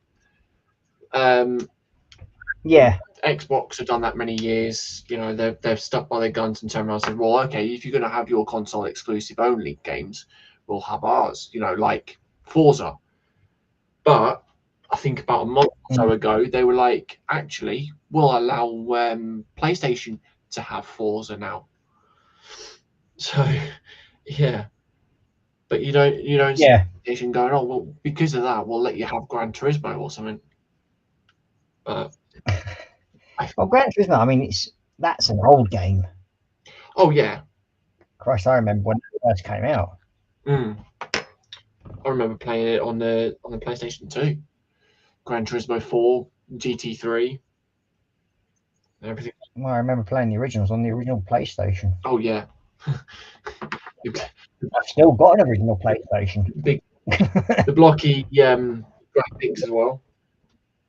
yeah, Xbox have done that many years. They've stuck by their guns and turned around and said, well, okay, if you're going to have your console exclusive only games, we'll have ours, like Forza. But I think about a month or so ago, they were like, actually, we'll allow PlayStation to have Forza now. So, yeah. But you don't see PlayStation going, oh, well, because of that, we'll let you have Gran Turismo or something. But well, Gran Turismo, I mean, that's an old game. Oh yeah. Christ, I remember when it first came out. I remember playing it on the PlayStation 2. Gran Turismo 4, GT3, and everything. Well, I remember playing the originals on the original PlayStation. Oh yeah. I've still got an original PlayStation. The blocky graphics as well.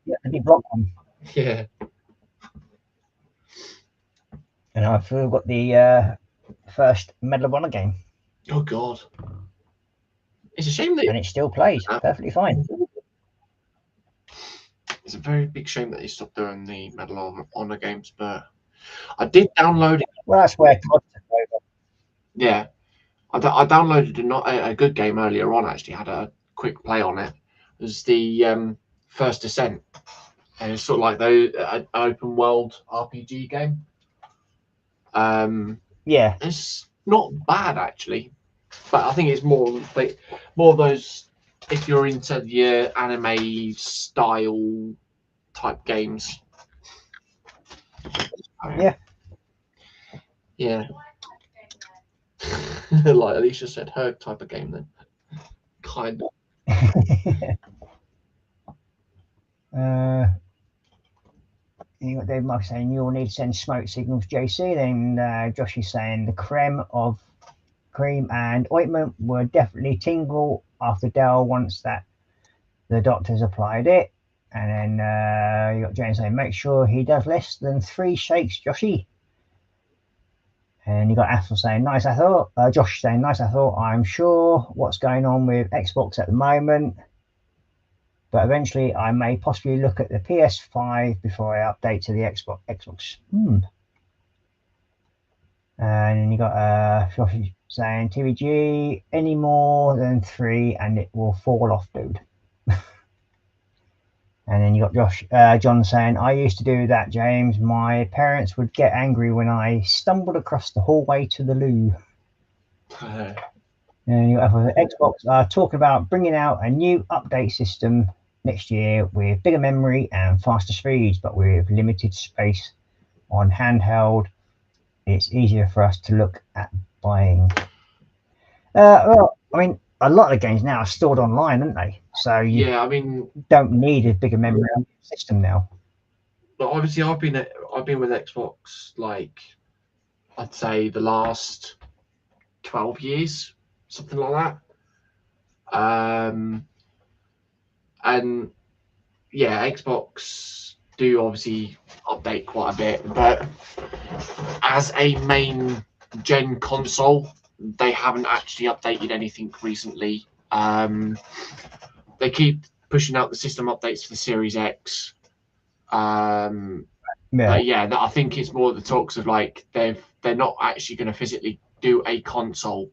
Yeah, the big block one. Yeah. And I've still got the first Medal of Honor game. Oh god. It's a shame that and it still plays perfectly fine. It's a very big shame that they stopped doing the Medal of Honor games, but I did download it. Well, that's where COD took over. Yeah, I downloaded a good game earlier on. Actually, had a quick play on it. It was the First Descent, and it's sort of like an open world RPG game. Yeah. It's not bad actually, but I think it's more of those if you're into the anime style type games. Yeah. Yeah. Like Alicia said, her type of game then. Kind of. You got Dave Mark saying you'll need to send smoke signals, JC. Then Josh is saying the creme of cream and ointment would definitely tingle after Dell once that the doctors applied it. And then you got James saying make sure he does less than 3 shakes, Joshy. And you got Athel saying nice I thought. Josh saying nice I thought. I'm sure what's going on with Xbox at the moment, but eventually I may possibly look at the PS5 before I update to the Xbox. And you got Josh saying TVG any more than 3 and it will fall off, dude. And then you got John saying, I used to do that, James. My parents would get angry when I stumbled across the hallway to the loo. And you have Xbox talking about bringing out a new update system next year with bigger memory and faster speeds, but with limited space on handheld. It's easier for us to look at buying. Well, I mean, a lot of the games now are stored online, aren't they? So you I mean, don't need a bigger memory system now. But obviously, I've been with Xbox like I'd say the last 12 years, something like that. And yeah, Xbox do obviously update quite a bit, but as a main gen console, they haven't actually updated anything recently. They keep pushing out the system updates for the Series X. But yeah, I think it's more the talks of like they're not actually going to physically do a console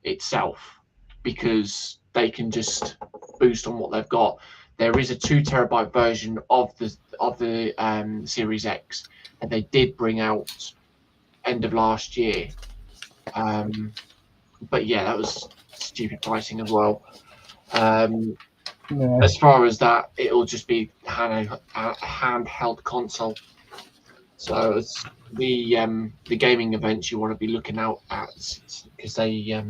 itself because they can just boost on what they've got. There is a 2 terabyte version of the Series X that they did bring out end of last year. But yeah, that was stupid pricing as well. As far as that, it'll just be a handheld console. So it's the gaming events you want to be looking out at because they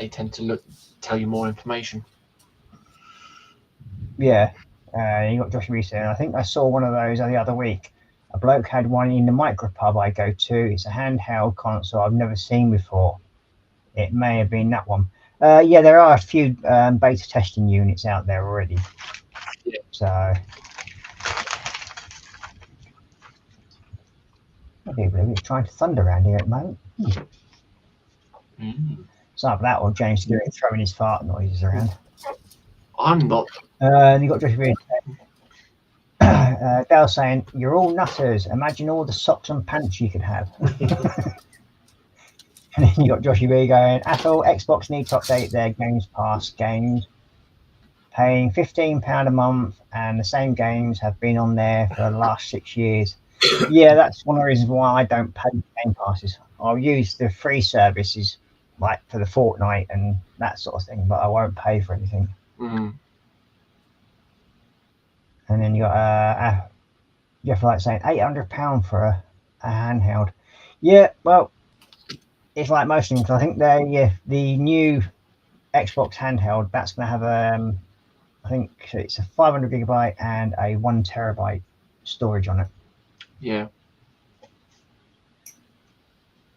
tend to tell you more information. Yeah, you got Josh Reese saying, I think I saw one of those the other week. A bloke had one in the micropub I go to. It's a handheld console I've never seen before. It may have been that one. Yeah, there are a few beta testing units out there already. Yeah. So I do believe it's trying to thunder around here at the moment. It's either that or James throwing his fart noises around. I'm not. And you got Josh Reese Dale saying, you're all nutters. Imagine all the socks and pants you could have. And then you got Joshy B going, Apple, Xbox need to update their Games Pass games. Paying £15 a month and the same games have been on there for the last 6 years. Yeah, that's one of the reasons why I don't pay Game Passes. I'll use the free services like for the fortnight and that sort of thing, but I won't pay for anything. Mm. And then you got Jeff Light saying £800 for a handheld. Yeah, well, it's like most things. I think the new Xbox handheld that's going to have I think it's a 500 gigabyte and a 1 terabyte storage on it. Yeah.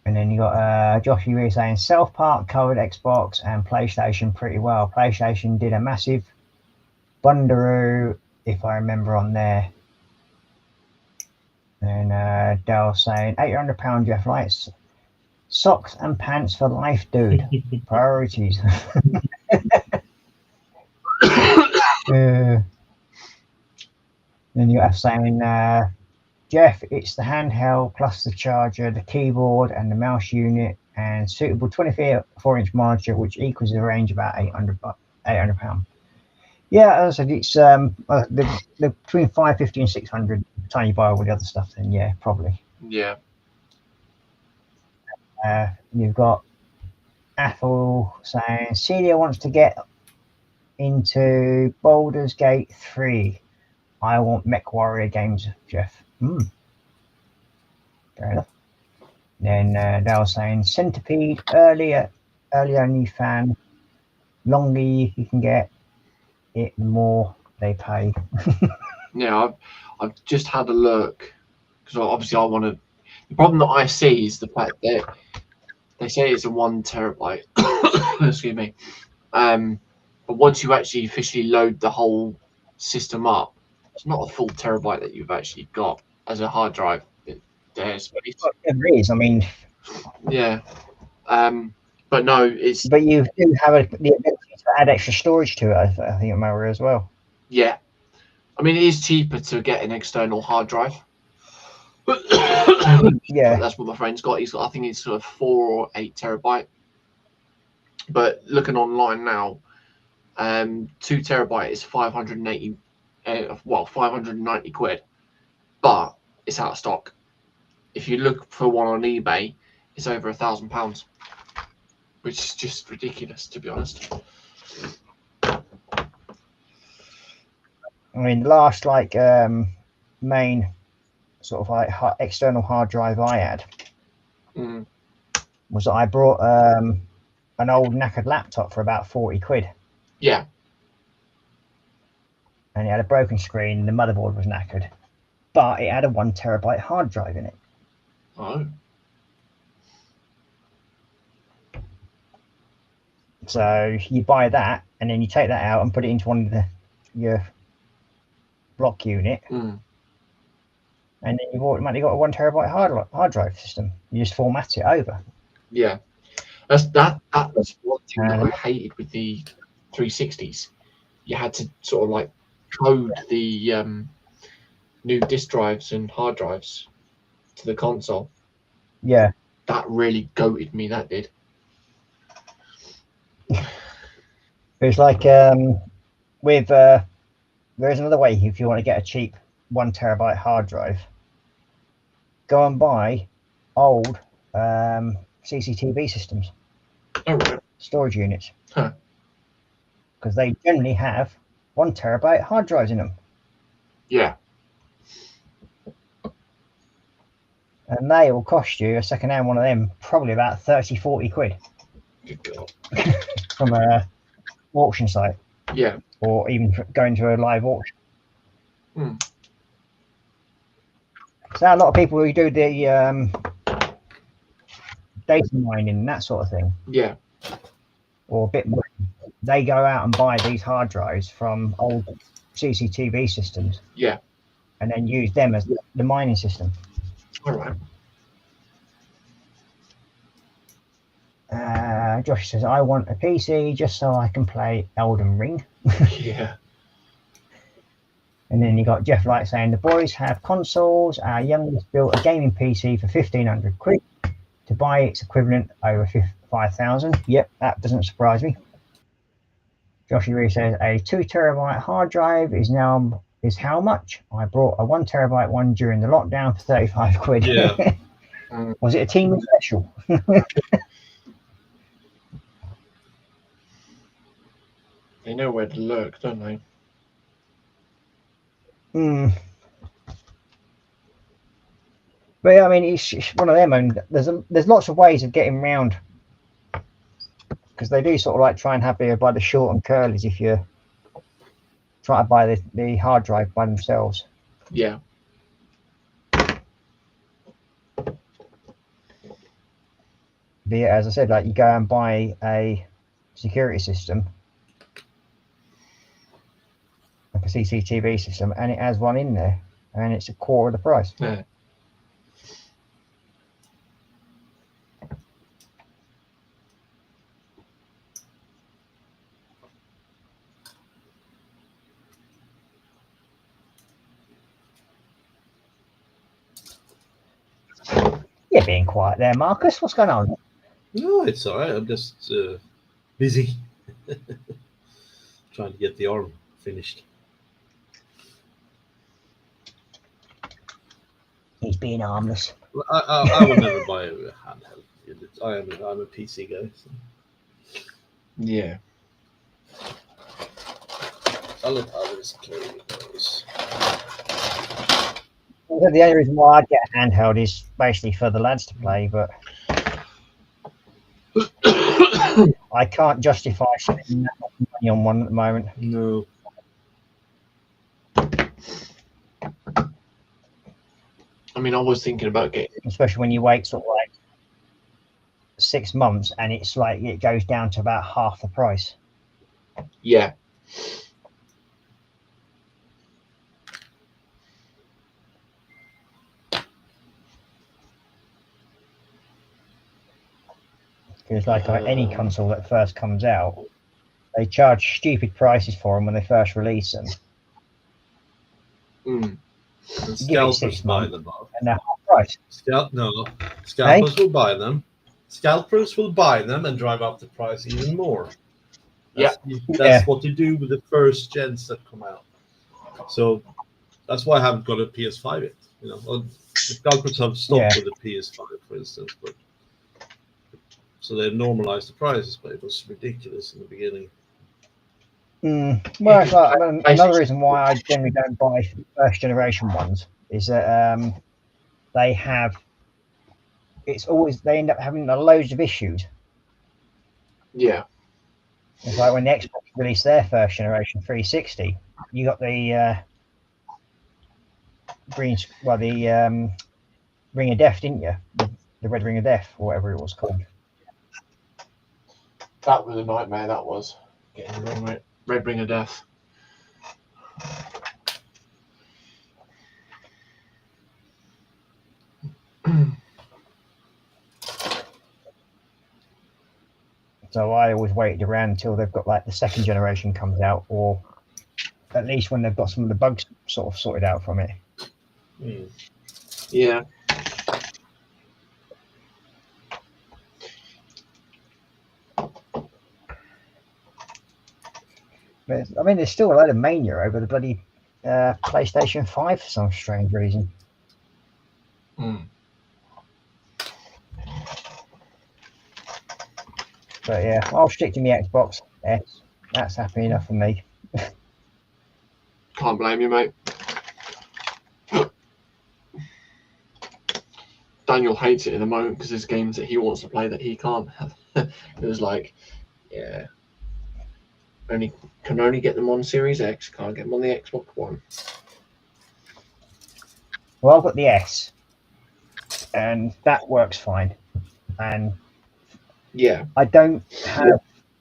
And then you got Josh Uri saying South Park covered Xbox and PlayStation pretty well. PlayStation did a massive bundaroo, if I remember, on there. And Dale saying £800 Jeff Lights. Socks and pants for life, dude. Priorities. Then you have saying, Jeff, it's the handheld plus the charger, the keyboard, and the mouse unit, and suitable 24-inch monitor, which equals the range about £800. Yeah, as I said, it's between 550 and 600. Time you buy all the other stuff, then yeah, probably. Yeah. You've got Athel saying Celia wants to get into Baldur's Gate 3. I want Mech Warrior games, Jeff. Fair enough. Then Dale saying Centipede, early only fan. Longer you can get it, the more they pay. Yeah, I've just had a look because obviously I want to. The problem that I see is the fact that they say it's a 1 terabyte. Excuse me. But once you actually officially load the whole system up, it's not a full terabyte that you've actually got as a hard drive. There's Whatever it is, I mean, yeah. But no, it's but you do have the ability to add extra storage to it. I think, Mario, as well. yeah. I mean, it is cheaper to get an external hard drive. Yeah, That's what my friend's got. He's got, I think it's sort of 4 or 8 terabyte. But looking online now, 2 terabyte is 580, 590 quid, but it's out of stock. If you look for one on eBay, it's over £1,000, which is just ridiculous, to be honest. I mean, the last main sort of like external hard drive I had was that I brought an old knackered laptop for about 40 quid. Yeah. And it had a broken screen, the motherboard was knackered, but it had a 1 terabyte hard drive in it. Oh. So you buy that and then you take that out and put it into one of your block unit, and then you've automatically got a 1 terabyte hard drive system. You just format it over. Yeah. That was one thing that I hated with the 360s. You had to sort of like code the new disk drives and hard drives to the console. Yeah. That really goated me, that did. It's like with there's another way if you want to get a cheap 1 terabyte hard drive. Go and buy old CCTV systems. Oh, right. Storage units. Huh. Because they generally have 1 terabyte hard drives in them. Yeah. And they will cost you a second-hand one of them probably about 30-40 quid. Good God. From a auction site. Yeah. Or even going to a live auction. So a lot of people who do the data mining and that sort of thing. Yeah. Or a bit more, they go out and buy these hard drives from old CCTV systems. Yeah. And then use them as the mining system. All right. Josh says, I want a PC just so I can play Elden Ring. Yeah. And then you got Jeff Light saying, the boys have consoles. Our youngest built a gaming PC for 1,500 quid. To buy its equivalent over 5,000. Yep, that doesn't surprise me. Joshy Reed says, a 2 terabyte hard drive is how much? I brought a 1 terabyte one during the lockdown for 35 quid. Yeah. Was it a team special? They know where to look, don't they? But yeah, I mean, it's one of them, and there's lots of ways of getting round, because they do sort of like try and have you by the short and curlies if you're trying to buy the hard drive by themselves. Yeah. But yeah, as I said, like you go and buy a security system, like a CCTV system, and it has one in there, and it's a quarter of the price. Yeah. You're being quiet there, Marcus. What's going on? No, it's all right. I'm just busy trying to get the arm finished. He's being harmless. I will never buy a handheld. I'm a PC guy. So. Yeah. I'll let others carry those. The only reason why I'd get a handheld is basically for the lads to play, but I can't justify spending that much money on one at the moment. No. I mean, I was thinking about getting. Especially when you wait sort of like 6 months and it's like it goes down to about half the price. Yeah. Because like any console that first comes out, they charge stupid prices for them when they first release them. Mm. And You give it scalpers 6 buy months them up. and they're half price. Scalpers will buy them. Scalpers will buy them and drive up the price even more. That's what they do with the first gens that come out. So that's why I haven't got a PS5 yet. You know, the scalpers have stopped with the PS5, for instance, but so they normalized the prices, but it was ridiculous in the beginning. Well, it's like, another reason why I generally don't buy first generation ones is that they end up having loads of issues. Yeah. It's like when the Xbox released their first generation 360, you got the Ring of Death, didn't you? The Red Ring of Death, or whatever it was called. That was a nightmare. That was getting the Red Ring of Death. So I always waited around until they've got like the second generation comes out, or at least when they've got some of the bugs sort of sorted out from it. Yeah. But, I mean, there's still a load of mania over the bloody PlayStation 5 for some strange reason. But yeah, I'll stick to my Xbox S. That's happy enough for me. Can't blame you, mate. Daniel hates it in the moment because there's games that he wants to play that he can't have. It was like, yeah, can only get them on Series X, can't get them on the Xbox One. Well, I've got the S, and that works fine. And yeah, I don't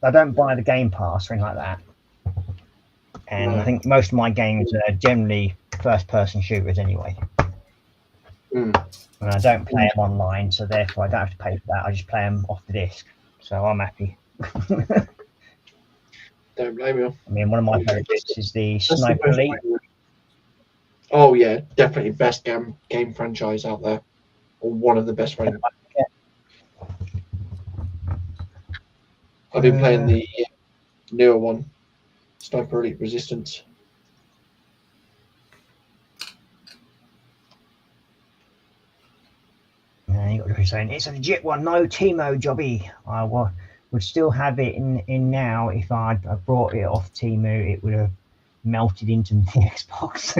buy the Game Pass or anything like that. And I think most of my games are generally first-person shooters anyway. And I don't play them online, so therefore I don't have to pay for that. I just play them off the disc, so I'm happy. Don't blame you. I mean, one of my favourites is the Sniper Elite. Oh yeah, definitely best game franchise out there, or one of the best franchises. I've been playing the newer one, Sniper Elite Resistance. You got to be saying it's a legit one, no Timo jobby. I would still have it in now. If I'd brought it off Timo, it would have melted into the Xbox.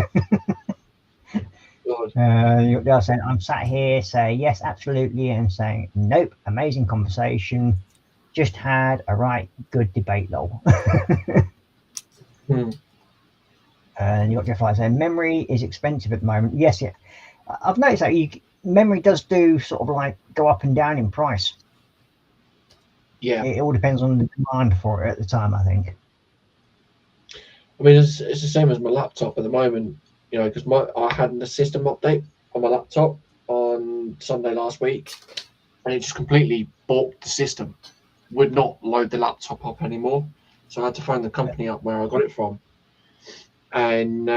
You're saying I'm sat here saying yes, absolutely, and saying nope. Amazing conversation. Just had a right good debate, lol. And you got Jeff Light saying memory is expensive at the moment. Yes, yeah. I've noticed that memory does do sort of like go up and down in price. Yeah, it all depends on the demand for it at the time, I think. I mean, it's the same as my laptop at the moment. You know, because I had a system update on my laptop on Sunday last week, and it just completely balked the system. Would not load the laptop up anymore. So I had to phone the company up where I got it from, and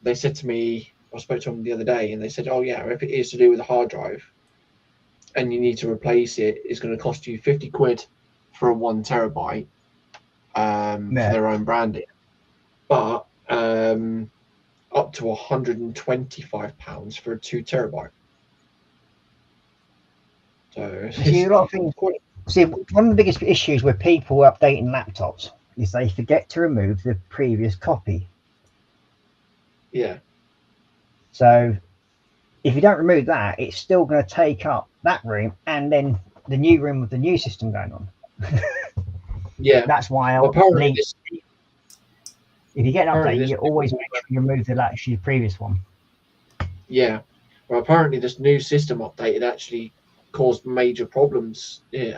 they said to me, I spoke to them the other day, and they said, oh yeah, if it is to do with the hard drive, and you need to replace it, it's going to cost you 50 quid for a 1 terabyte for their own branding, but up to £125 for a 2 terabyte. So See, a lot of things. See, one of the biggest issues with people updating laptops is they forget to remove the previous copy. yeah, So if you don't remove that, it's still going to take up that room and then the new room with the new system going on. yeah. That's why Well, apparently if you get an update, you always make sure you remove the previous one. Yeah. Well, apparently this new system update had actually caused major problems. It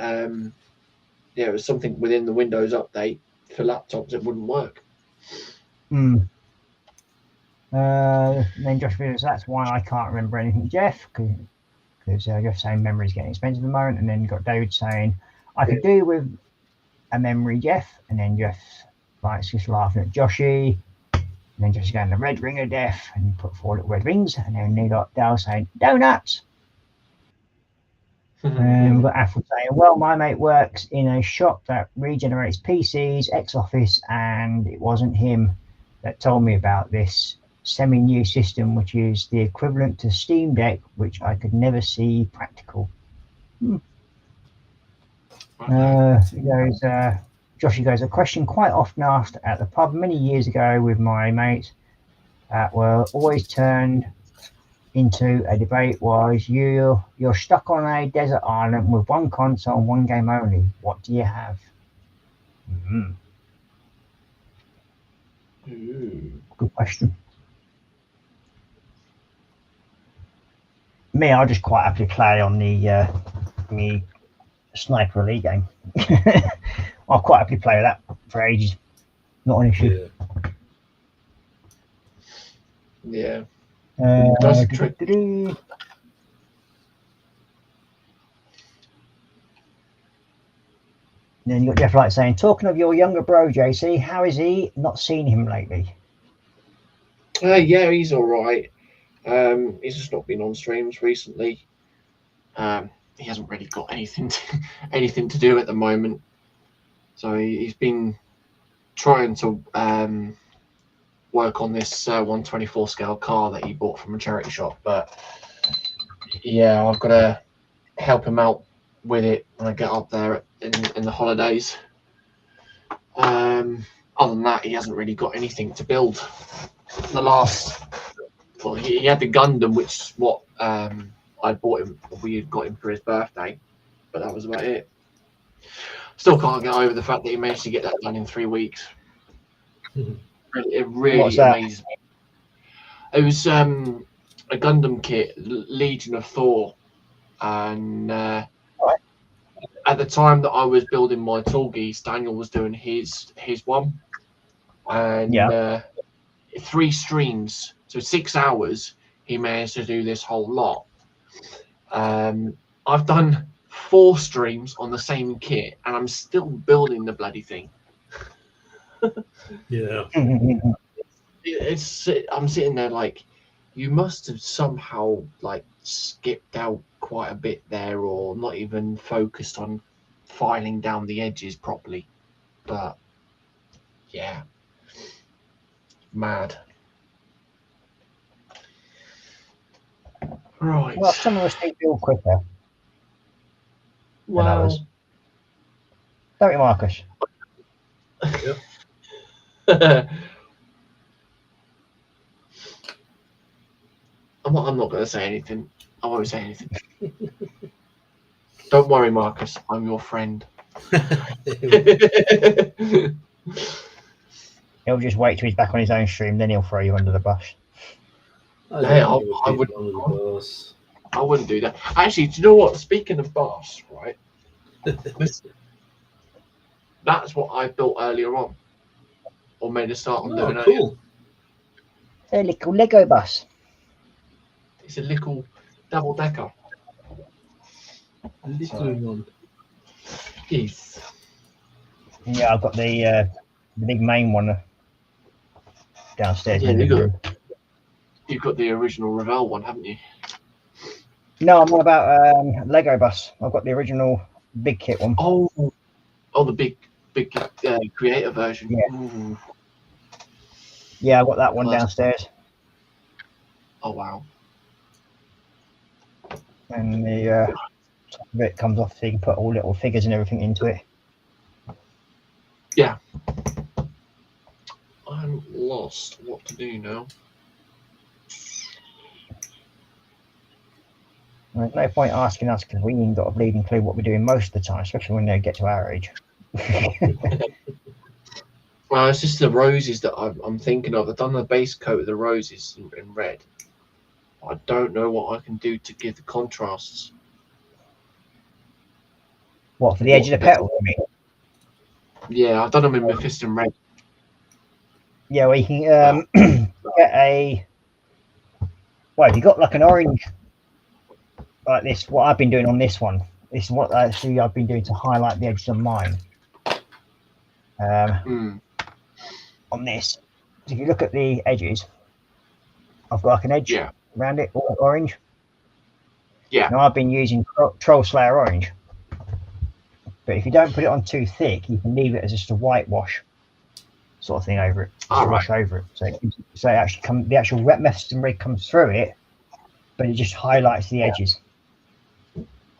was something within the Windows update for laptops that wouldn't work. Then Josh says that's why I can't remember anything, Jeff, because Jeff's saying memory's getting expensive at the moment. And then you got David saying I could do with a memory, Jeff. And then Jeff likes just laughing at Joshy. And then Joshy's going the red ring of death, and you put 4 little red rings. And then you got Dale saying donuts. And we've got Apple saying, well, my mate works in a shop that regenerates PCs, ex-office, and it wasn't him that told me about this semi-new system, which is the equivalent to Steam Deck, which I could never see practical. Joshy goes, a question quite often asked at the pub many years ago with my mates that were always turned into a debate was you're stuck on a desert island with one console and one game only. What do you have? Good question. Me, I'll just quite happily play on the Sniper Elite game. I'll quite happily play that for ages. Not an issue. Yeah. Then you got Jeff Light saying, talking of your younger bro, JC, how is he? Not seen him lately. Yeah, he's all right. He's just not been on streams recently. He hasn't really got anything to do at the moment. So he's been trying to work on this 124 scale car that he bought from a charity shop. But yeah, I've got to help him out with it when I get up there in the holidays. Other than that, he hasn't really got anything to build. He had the Gundam, which is what I bought him. We got him for his birthday, but that was about it. Still can't get over the fact that he managed to get that done in 3 weeks. It really amazes me. It was a Gundam kit, Legion of Thor, and at the time that I was building my Tallgeese, Daniel was doing his one, and 3 streams, so 6 hours, he managed to do this whole lot. I've done 4 streams on the same kit, and I'm still building the bloody thing. Yeah. I'm sitting there like, you must have somehow like skipped out quite a bit there, or not even focused on filing down the edges properly. But yeah, mad. Right. Well, some of us think build quicker than others. Don't you, Marcus? Yep. I'm not going to say anything. I won't say anything. Don't worry, Marcus. I'm your friend. He'll just wait till he's back on his own stream, then he'll throw you under the bus. I wouldn't do that. Actually, do you know what? Speaking of bus, right? That's what I built earlier on, or made a start on doing cool. A little Lego bus. It's a little double decker. A little one. Yes. Yeah, I've got the big main one downstairs. Yeah, you've got the original Revell one, haven't you? No, I'm on about Lego bus. I've got the original big kit one. Oh, the big creator version. Yeah. Ooh. Yeah, I've got that one downstairs. Oh wow. And the top of it comes off, so you can put all little figures and everything into it. Yeah. I'm lost. What to do now? There's no point asking us because we ain't got a bleeding clue what we're doing most of the time, especially when they get to our age. Well, it's just the roses that I'm thinking of. I've done the base coat of the roses in red. I don't know what I can do to give the contrasts. What, for the edge of the petal, I mean? Yeah, I've done them in Mephisto red. Yeah, well, you can get a... Well, if you got like an orange like this, what I've been doing on this one, this is what actually I've been doing to highlight the edges of mine. On this, so if you look at the edges, I've got like an edge around it, all orange. Yeah. Now I've been using Troll Slayer orange, but if you don't put it on too thick, you can leave it as just a whitewash sort of thing over it, just wash over it. So it actually the actual wet Mephisto red comes through it, but it just highlights the edges.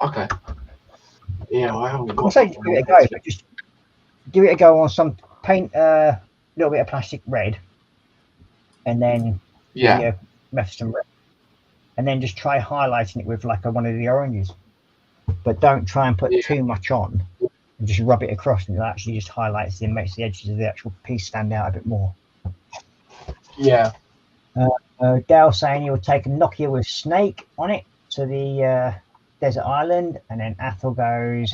Okay. Yeah, I haven't got. I'll say give it a go, but just give it a go on some paint a little bit of plastic red, and then Mephisto red, and then just try highlighting it with like one of the oranges, but don't try and put too much on, and just rub it across, and it actually just highlights and makes the edges of the actual piece stand out a bit more. Yeah. Dale saying he will take a Nokia with Snake on it to the desert island, and then Athel goes,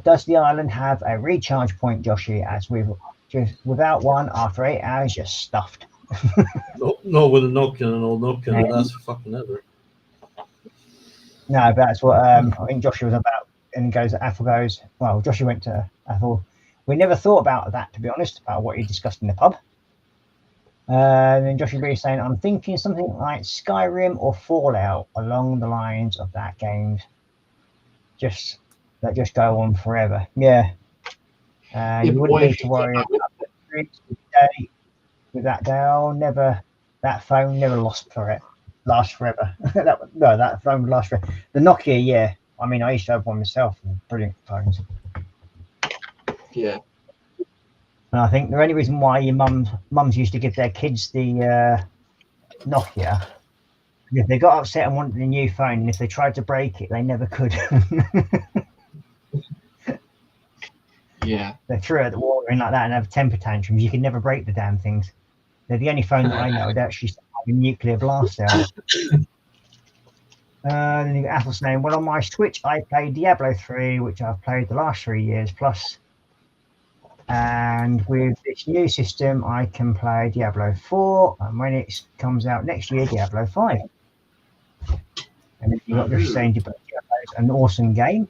does the island have a recharge point, Joshy? As without one, after 8 hours, you're stuffed. No, with a Nokia and an old Nokia, and that's fucking ever. No, that's what I think Joshua was about. And Athel goes, well, Joshua went to Athel. We never thought about that, to be honest, about what you discussed in the pub. And then Joshua B saying, I'm thinking something like Skyrim or Fallout along the lines of that game. Just go on forever. Yeah. You wouldn't need to worry about with that Dale. That phone never last forever. That phone would last forever. The Nokia, yeah. I mean, I used to have one myself. Brilliant phones. Yeah. And I think the only reason why your mums used to give their kids the Nokia, if they got upset and wanted a new phone, and if they tried to break it, they never could. Yeah. They threw it at the wall in like that and have temper tantrums. You can never break the damn things. They're the only phone that I know that actually have a nuclear blast out. Then you got Athel's name. Well, on my Switch, I play Diablo 3, which I've played the last 3 years plus. And with this new system, I can play Diablo 4, and when it comes out next year, Diablo 5. And then you got just saying Diablo is an awesome game.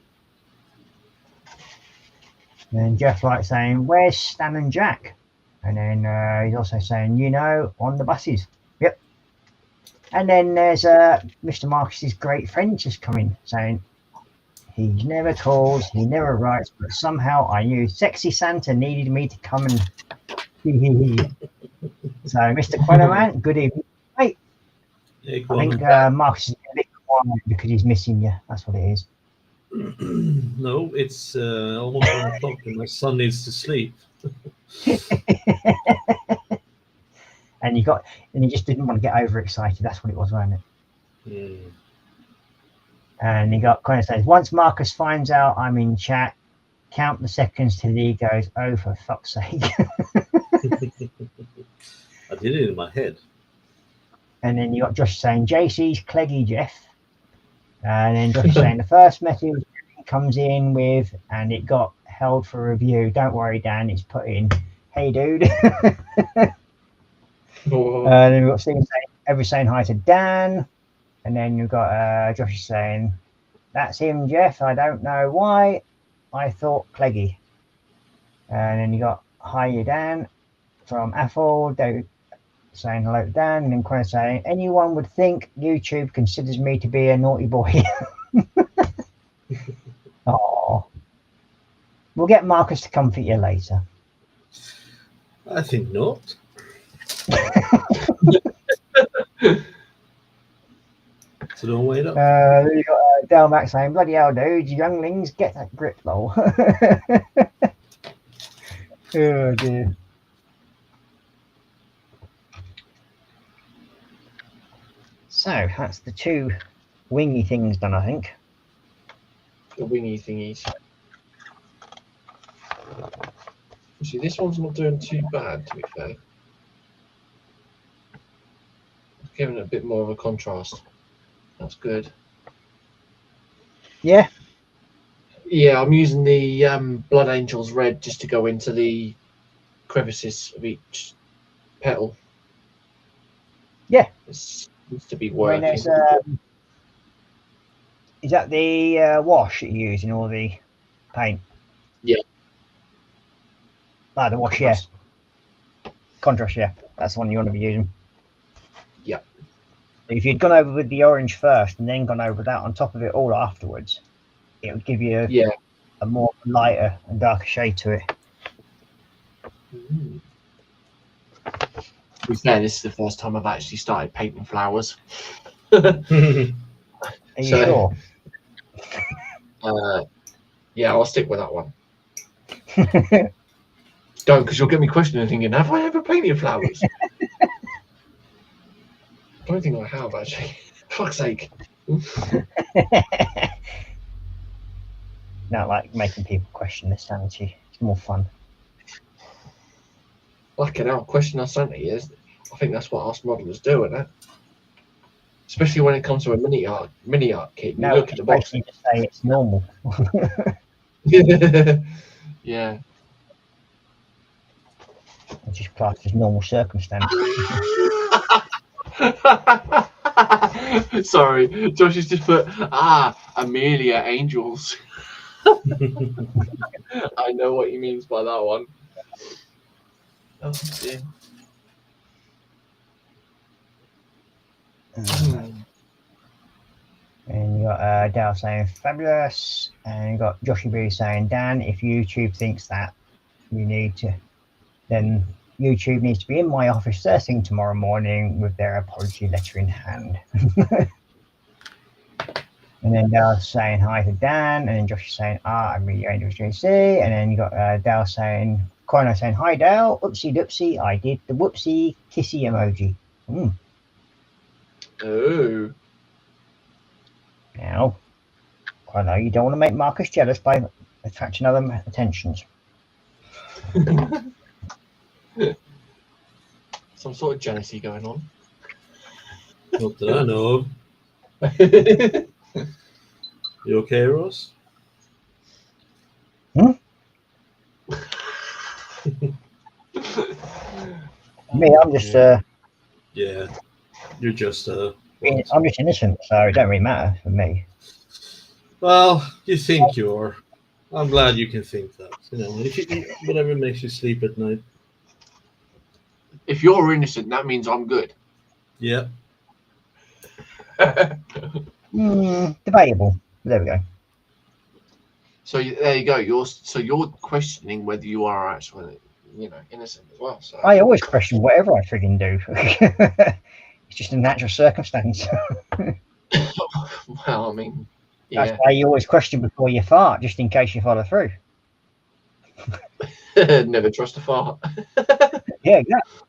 And then Jeff Light saying, where's Stan and Jack? And then he's also saying, on the buses. Yep. And then there's Mr. Marcus's great friend just coming saying, he never calls, he never writes, but somehow I knew Sexy Santa needed me to come and So, Mr. Quellerman, good evening. Hey, I think Marcus is a bit quiet because he's missing you. That's what it is. No, it's almost 1 o'clock and my son needs to sleep. And you just didn't want to get overexcited. That's what it was, wasn't it? Mm. And he got kind of says, once Marcus finds out I'm in chat, count the seconds till he goes, oh, for fuck's sake. I did it in my head. And then you got Josh saying, JC's Cleggy Jeff. And then Josh saying, the first message comes in with, and it got held for review. Don't worry, Dan, it's put in. Hey, dude. And then we've got Stephen saying hi to Dan. And then you've got Josh saying, that's him, Jeff. I don't know why. I thought Cleggy. And then you got hi, Dan from Athel. David saying hello to Dan. And then Quinn saying, anyone would think YouTube considers me to be a naughty boy. Oh, we'll get Marcus to comfort you later. I think not. So don't wait up. You got Dale Max saying, "Bloody hell, dude, you younglings, get that grip, lol." Oh dear. So that's the 2 wingy things done, I think. The wingy thingies. See, this one's not doing too bad, to be fair. It's giving it a bit more of a contrast. That's good. Yeah. Yeah, I'm using the Blood Angels Red just to go into the crevices of each petal. Yeah. It seems to be I mean, working. there's, is that the wash that you use in all the paint? Yeah. Ah, the wash, Contrast. yeah. Contrast, yeah. That's the one you want to be using. Yeah. If you'd gone over with the orange first and then gone over that on top of it all afterwards, it would give you Yeah. a more lighter and darker shade to it. Mm. To be fair, this is the first time I've actually started painting flowers. Are you sure? Yeah, I'll stick with that one. Don't, because you'll get me questioning thinking, have I ever painted flowers? I don't think I have, actually. Fuck's sake. Not like making people question their sanity. It's more fun. Fucking hell, question our sanity is. I think that's what us modelers do, isn't it? Especially when it comes to a mini art kit. You No, look at the box. basically just say it's normal. Yeah. It's just classed as normal circumstance. Sorry, Josh has just put, Amelia Angels. I know what he means by that one. Oh, dear. And you got Dale saying fabulous, and you got Joshy B saying, Dan, if YouTube thinks that you need to, then YouTube needs to be in my office first thing tomorrow morning with their apology letter in hand. And then Dale's saying hi to Dan, and then Josh is saying, I'm really Angels JC, and then you got Dale saying, Corno saying, hi Dale, oopsie doopsie, I did the whoopsie kissy emoji. Oh. Now, I know you don't want to make Marcus jealous by attracting other attentions. Some sort of jealousy going on. Not that I know of. You okay, Ross? Me, I'm just Yeah, you're just I'm just innocent, so it don't really matter for me. Well, you think you are. I'm glad you can think that. You know, whatever makes you sleep at night. If you're innocent, that means I'm good. Yeah. Debatable. There we go. So there you go. You're questioning whether you are actually, innocent as well. So I always question whatever I frigging do. It's just a natural circumstance. well, I mean, yeah. That's why you always question before you fart, just in case you follow through. Never trust a fart. Yeah, exactly.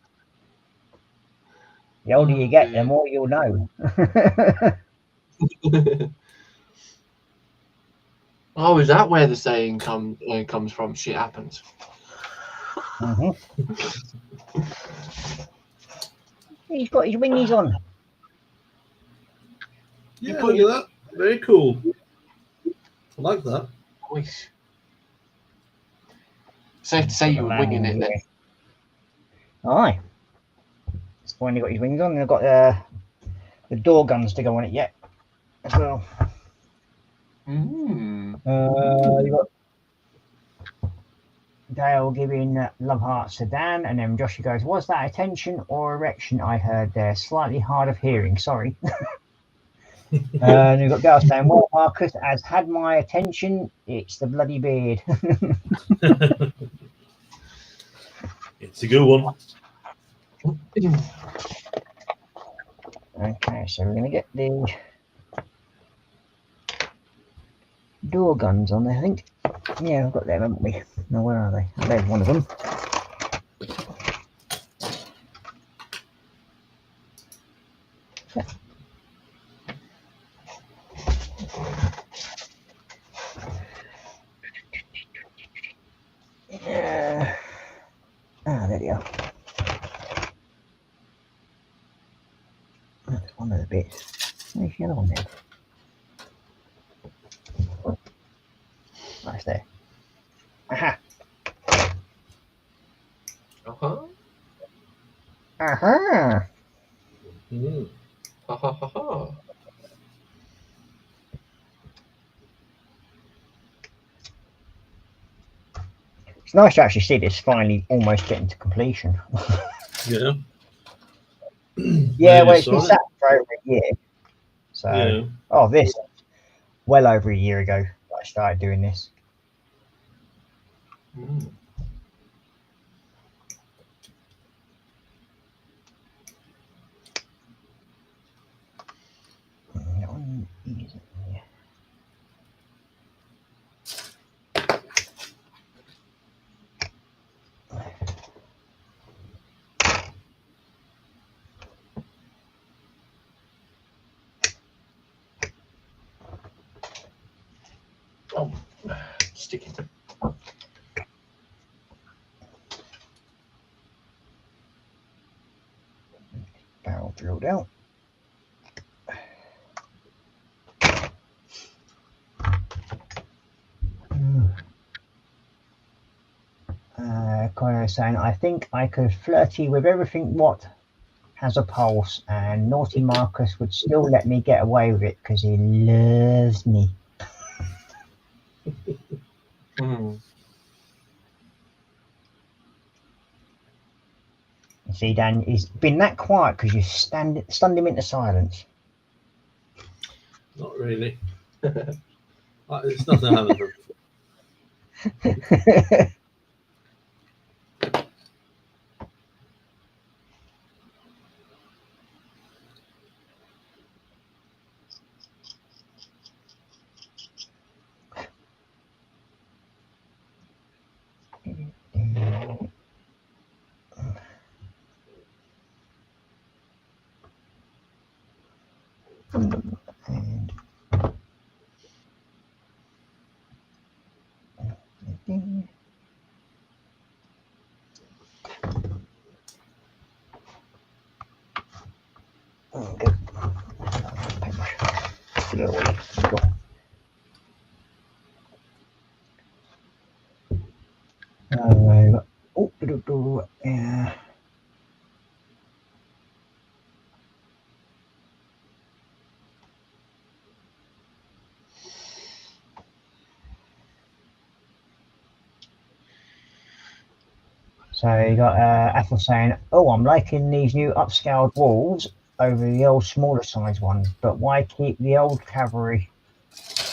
The older you get, the more you'll know. Oh, is that where the saying comes from? Shit happens. He's got his wingies on. Yeah, look at that. Very cool. I like that. Nice. Safe to say you were winging it then. Aye. It's finally got his wings on, and I've got the door guns to go on it yet as well. You got Dale giving love hearts to Dan, and then Joshua goes, was that attention or erection I heard there? Slightly hard of hearing, sorry. And you've got Dale saying, well, Marcus has had my attention, it's the bloody beard. It's a good one. Okay, so we're going to get the door guns on there, I think. Yeah, we've got them, haven't we? No, where are they? There's one of them. Yeah. Ah, there you go. That's one of the bits. Where's the other one then? Right there. Aha! Uh-huh. Aha! Mm. Ha ha ha ha. It's nice to actually see this finally almost getting to completion. Yeah. Yeah, When well, you it's been started? sat for over a year. So, Yeah. oh, this well over a year ago that I started doing this. Mm. That one isn't there. Oh, sticky. Barrel drilled out. Connor is saying, I think I could flirty with everything what has a pulse, and naughty Marcus would still let me get away with it because he loves me. Mm. You see, Dan, he's been that quiet because you stunned him into silence. Not really. It's nothing I haven't heard before. And good. Yeah. So you got Ethel saying, "Oh, I'm liking these new upscaled walls over the old smaller size ones, but why keep the old cavalry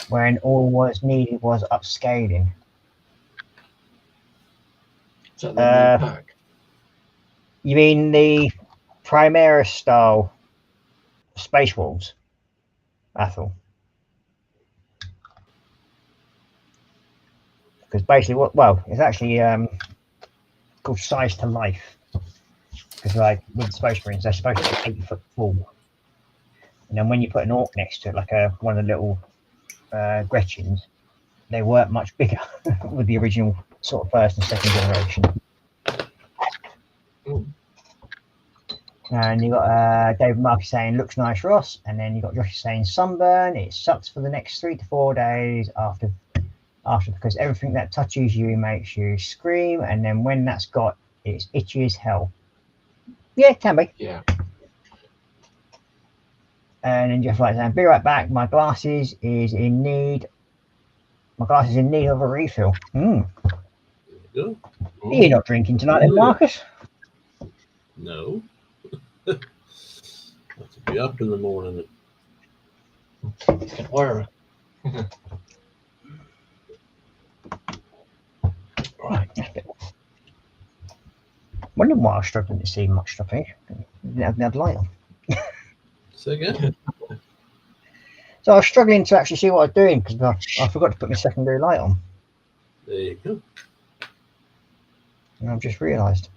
when all was needed was upscaling?" Is that the new pack? You mean the Primera style space walls, Ethel? Because basically, it's actually called size to life. Because like with the Space Marines, they're supposed to be 8 foot tall, and then when you put an orc next to it, like one of the little Gretchens, they weren't much bigger with the original sort of first and second generation. Mm. And you got David Markey saying, "Looks nice, Ross," and then you got Josh saying, "Sunburn. It sucks for the next 3 to 4 days after because everything that touches you makes you scream, and then when that's got, it's itchy as hell." Yeah, it can be. Yeah. And then Jeff like saying, "Be right back. My glasses is in need of a refill." There you go. You're not drinking tonight, then, Marcus? No. Have to be up in the morning. It's getting warmer. Right. Wondering why I was struggling to see much stuff here. Didn't have the light on. Say again? So I was struggling to actually see what I was doing because I forgot to put my secondary light on. There you go. And I've just realised.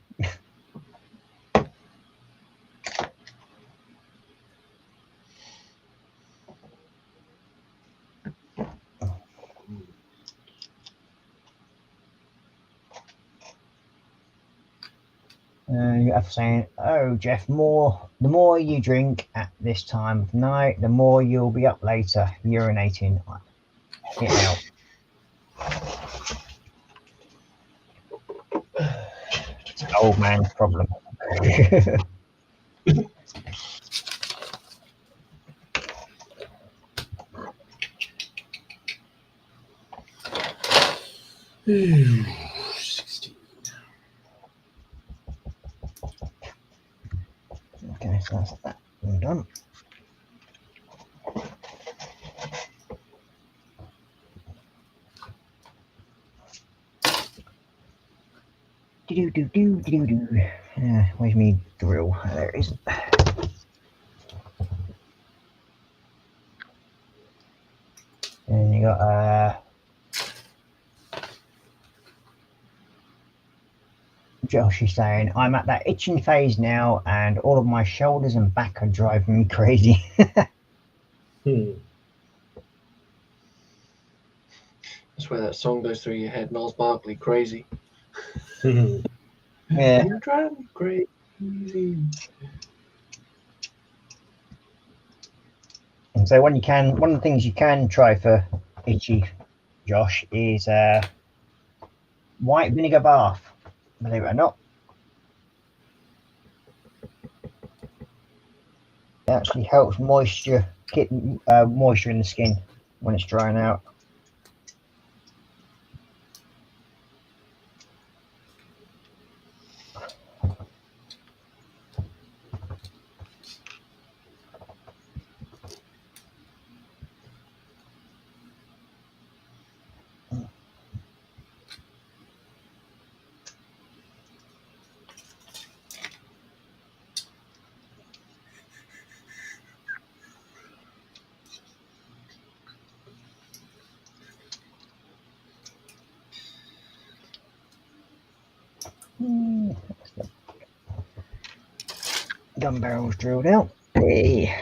You have saying, "Oh, Jeff, the more you drink at this time of night, the more you'll be up later, urinating it out." It's an old man's problem. Ooh, 16. Okay, so that's that one done. Where's me drill? There it is. And you got Josh is saying, "I'm at that itching phase now, and all of my shoulders and back are driving me crazy." That's where that song goes through your head. Miles Barkley, Crazy. Yeah. You drive me crazy. And so one of the things you can try for itchy, Josh, is white vinegar bath. Believe it or not, it actually helps get moisture in the skin when it's drying out. Gun barrels drilled out. Hey.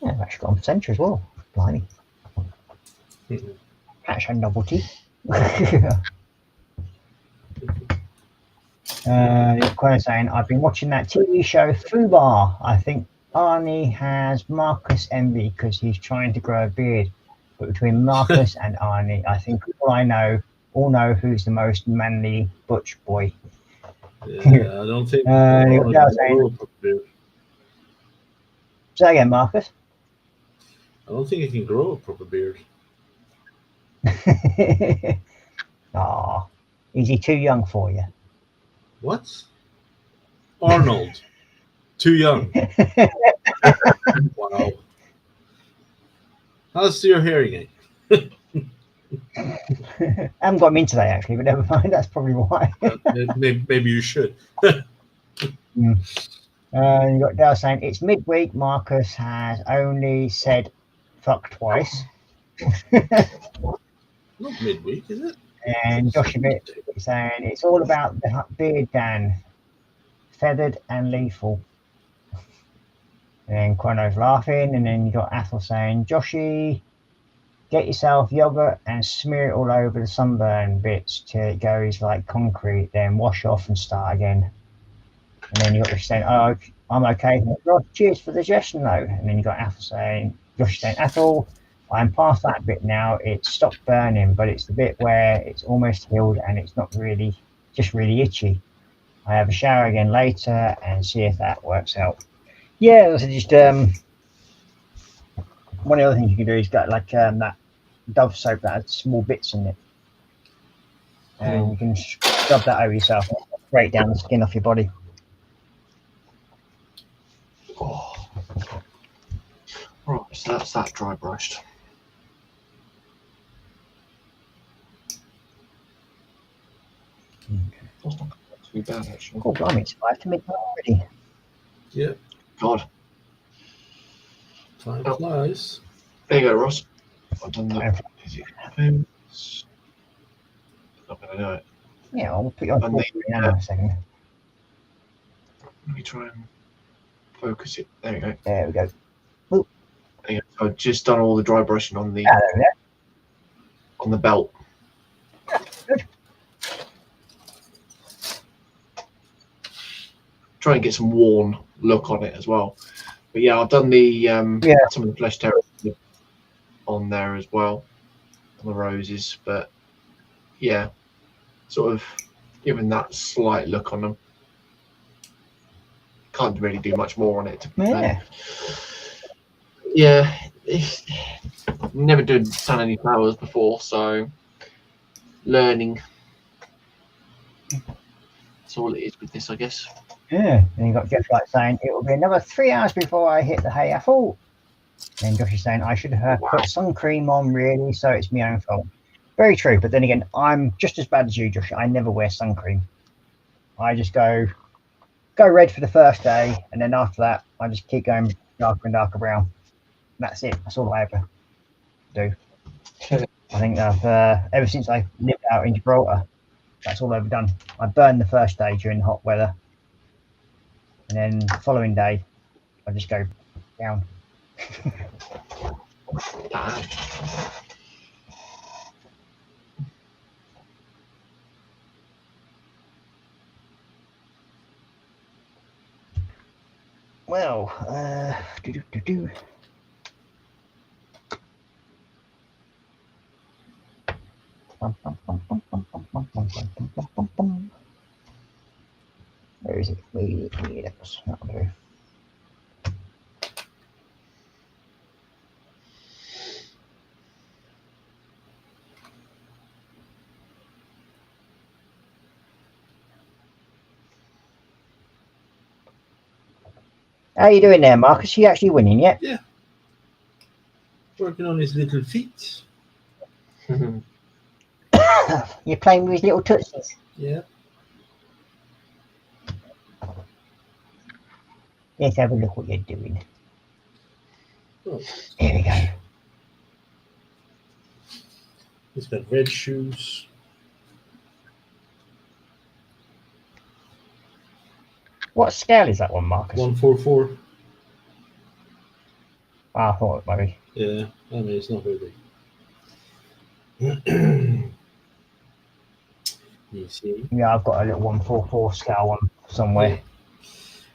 Yeah, I've actually got on center as well. Blimey. That's a novelty. You're saying, "I've been watching that TV show Fubar. I think Arnie has Marcus envy because he's trying to grow a beard. But between Marcus and Arnie, I think all know who's the most manly butch boy." Yeah, I don't think. Say again, Marcus. I don't think I can grow a proper beard. Aw, is he too young for you? What? Arnold. Too young. Wow. How's your hearing aid? I haven't got him in today, actually, but never mind. That's probably why. Maybe you should. You got Dale saying, "It's midweek. Marcus has only said fuck twice." Not midweek, is it? And Josh a bit saying, "It's all about the beard, Dan. Feathered and lethal." And Quino's laughing, and then you got Athel saying, "Joshy, get yourself yogurt and smear it all over the sunburn bits till it goes like concrete, then wash off and start again." And then you got Josh saying, "Oh, I'm okay. Well, cheers for the suggestion, though." And then you got Athel saying, Josh saying, "Athel, I'm past that bit now. It's stopped burning, but it's the bit where it's almost healed and it's not really, just really itchy. I have a shower again later and see if that works out." Yeah, so just one of the other things you can do is get like that Dove soap that has small bits in it, and you can scrub that over yourself, straight down the skin off your body. Oh. Right, so that's that dry brushed. That's not too bad, actually. Oh, blimey, it's 5 to midnight already. Yeah. God. Time flies. There you go, Ross. I've done that. Is it fence? Not going to do it. Yeah, I'll put you on And pause the- now in a second. Let me try and focus it. There we go. There we go. There you go. So I've just done all the dry brushing on the Ah, there we go. on the belt. Good. Try and get some worn look on it as well. But yeah, I've done the some of the flesh terrace on there as well, on the roses. But yeah, sort of giving that slight look on them. Can't really do much more on it. Yeah. Yeah, never done any flowers before, so learning. That's all it is with this, I guess. Yeah. And you got Jeff like saying it will be another 3 hours before I hit the hay apple. And Josh is saying I should have put sun cream on really, so it's my own fault. Very true, but then again, I'm just as bad as you, Josh. I never wear sun cream. I just go red for the first day, and then after that, I just keep going darker and darker brown. That's it. That's all I ever do. I think I've ever since I lived out in Gibraltar, that's all I've ever done. I burn the first day during hot weather, and then the following day, I just go down. Well, where is it? That'll do. How you doing there, Marcus? Are you actually winning yet? Yeah. Working on his little feet. You're playing with his little tootsies. Yeah. Let's have a look what you're doing. Oh, Here we go. he's got red shoes. What scale is that one, Marcus? 144. I thought it might be. Yeah, I mean it's not very big. You see, Yeah, I've got a little 144 scale one somewhere.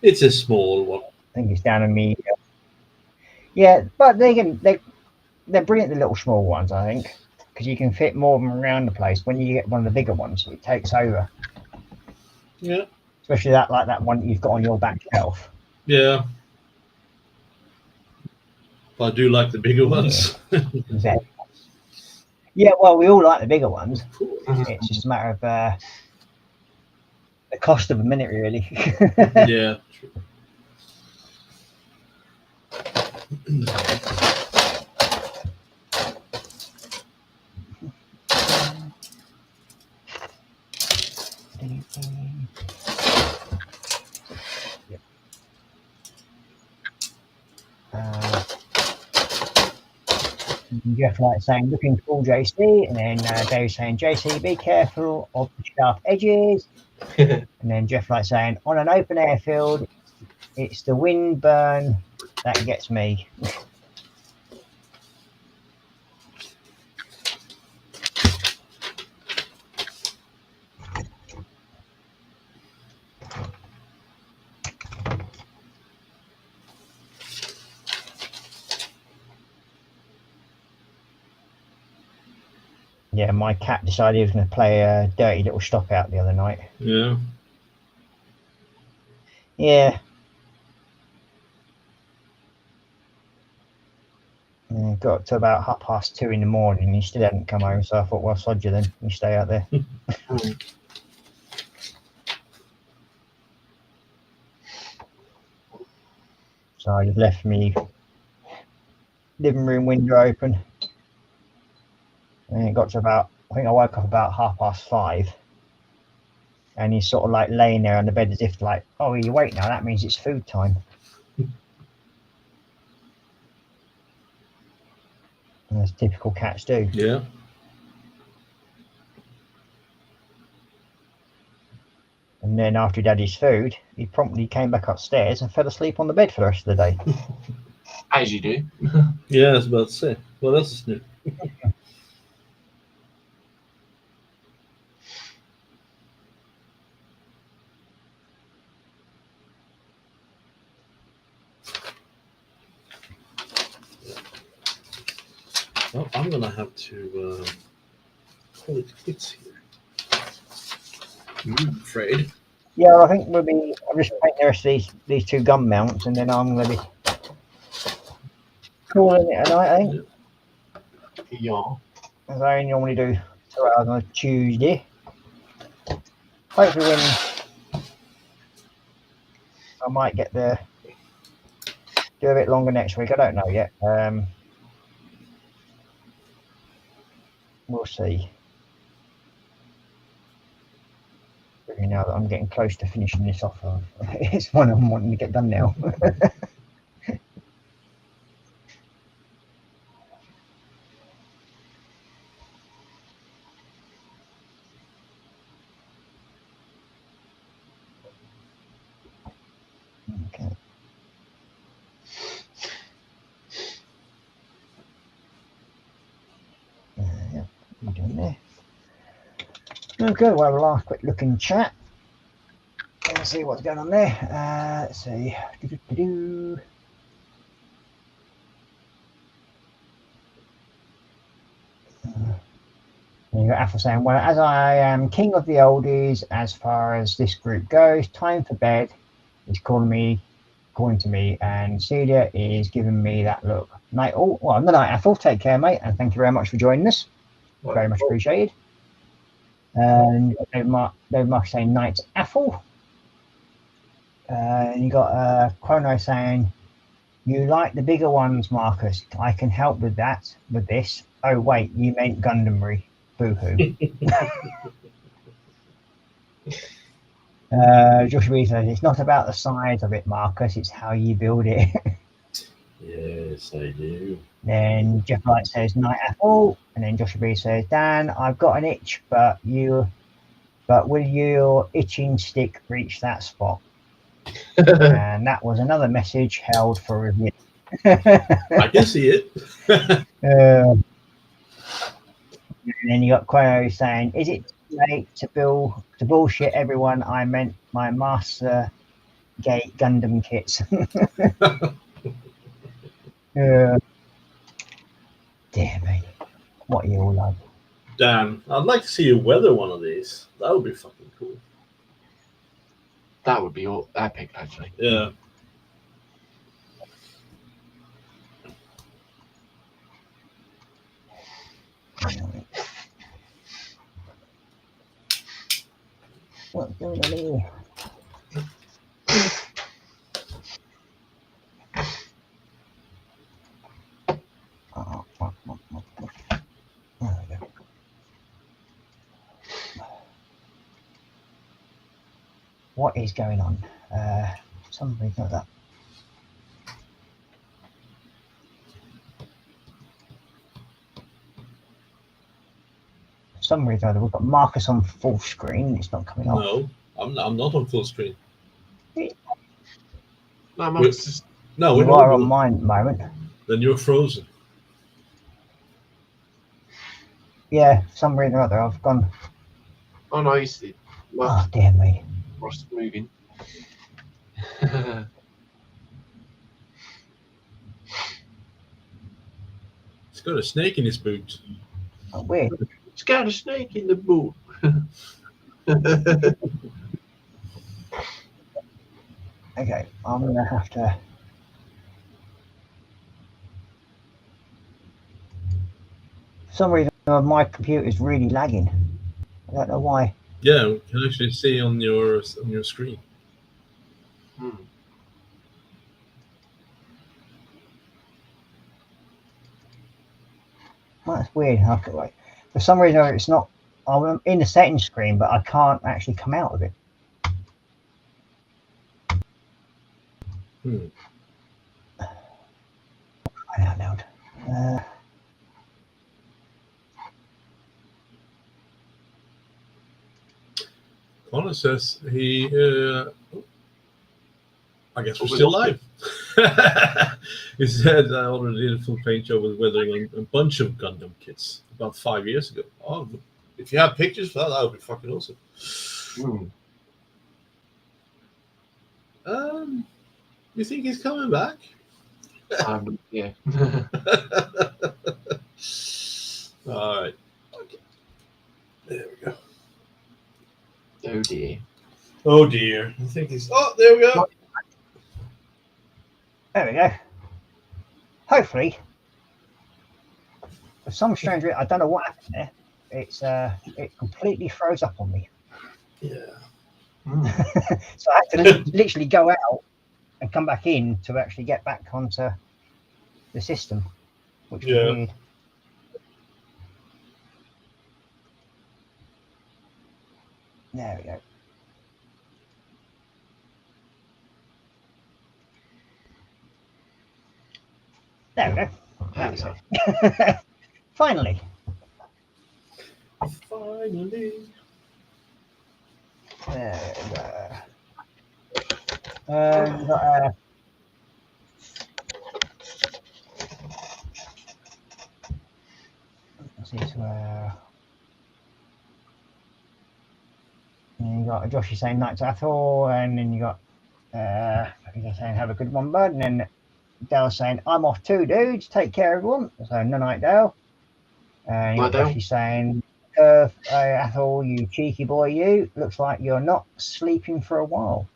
it's a small one. I think it's down in me. Yeah, but they're brilliant, the little small ones, I think, because you can fit more of them around the place. When you get one of the bigger ones, it takes over. Yeah. Especially that one that you've got on your back shelf. Yeah. But I do like the bigger ones. Yeah, well, we all like the bigger ones. It's just a matter of the cost of a minute, really. Yeah. True. Jeff like saying looking cool, JC, and then Dave saying JC, be careful of the sharp edges, and then Jeff like saying on an open airfield, it's the wind burn that gets me. Yeah, my cat decided he was going to play a dirty little stop out the other night. Yeah. Yeah. And got to about 2:30 in the morning and he still hadn't come home, so I thought, well, sod you then, you stay out there. So I just left me living room window open. And it got to about, I think I woke up about 5:30. And he's sort of like laying there on the bed as if like, oh, you're awake now, that means it's food time. as typical cats do. Yeah. And then after he had his food, he promptly came back upstairs and fell asleep on the bed for the rest of the day. As you do. Yeah, I was about to say. What else is new? Well, I'm gonna have to call it quits here. I'm afraid. Yeah, I think we'll be. I'll just paint the rest of these two gun mounts, and then I'm going to be calling it a night. I think. Yeah. As I normally do 2 hours on a Tuesday. Hopefully, when I might get there, do a bit longer next week. I don't know yet. We'll see. You know that I'm getting close to finishing this off. It's one I'm wanting to get done now. Okay. Yeah, what are you doing there? Okay, we'll have a last quick look in chat. Let's see what's going on there. Let's see. Do-do-do-do. You got Apple saying, well, as I am king of the oldies as far as this group goes, time for bed is calling to me, and Celia is giving me that look. Night all. Well, good night, Apple. Take care, mate, and thank you very much for joining us. Very much appreciated. And Dave Mark saying night, Apple. And you got Chrono saying, you like the bigger ones, Marcus. I can help with that, with this. Oh, wait, you meant Gundamry. Boo-hoo. Joshua B says, it's not about the size of it, Marcus. It's how you build it. Yes, I do. Then Jeff Light says, night, Apple. And then Joshua B says, Dan, I've got an itch, but will your itching stick reach that spot? And that was another message held for review. I can see it. And then you got Quayo saying, is it too late to bullshit everyone? I meant my Master Gate Gundam kits. Dear me. What are you all like? Dan, I'd like to see you weather one of these. That would be fucking cool. That would be all epic, actually. Yeah. What's going on here? Oh, there we go. What is going on? Something like that. For some reason or other, we've got Marcus on full screen. It's not coming off. No, I'm not on full screen. No, Marcus is... No, You we're are on normal. mine at the moment. Then you're frozen. Yeah, for some reason or other, I've gone. Oh, no, he's... Well, Oh, dear me. Ross moving. He's got a snake in his boot. Oh, weird. He's got a snake in the boot. Okay, I'm going to have to. For some reason, my computer is really lagging. I don't know why. Yeah, we can actually see on your screen. That's weird. Okay, right. For some reason, it's not. I'm in the settings screen, but I can't actually come out of it. I don't know. Connor says he, I guess we're What was still live. He said I already did a full paint job with weathering a bunch of Gundam kits about 5 years ago. Oh, if you have pictures for that, that would be fucking awesome. You think he's coming back? Yeah. All right. Okay. There we go. Oh dear. Oh dear. I think he's. Oh, there we go. There we go. Hopefully, for some strange reason, I don't know what happened there. It completely froze up on me. Yeah. So I had to literally go out and come back in to actually get back onto the system, which was weird. There we go. There we go. That's it. Finally. Finally. There we go. We've got let's see, and you got Josh saying night to Athel, and then you got saying have a good one, bud, and then Dale saying I'm off too, dudes. Take care, everyone. So no night, Dale. And you got Josh saying Athel, you cheeky boy, you looks like you're not sleeping for a while.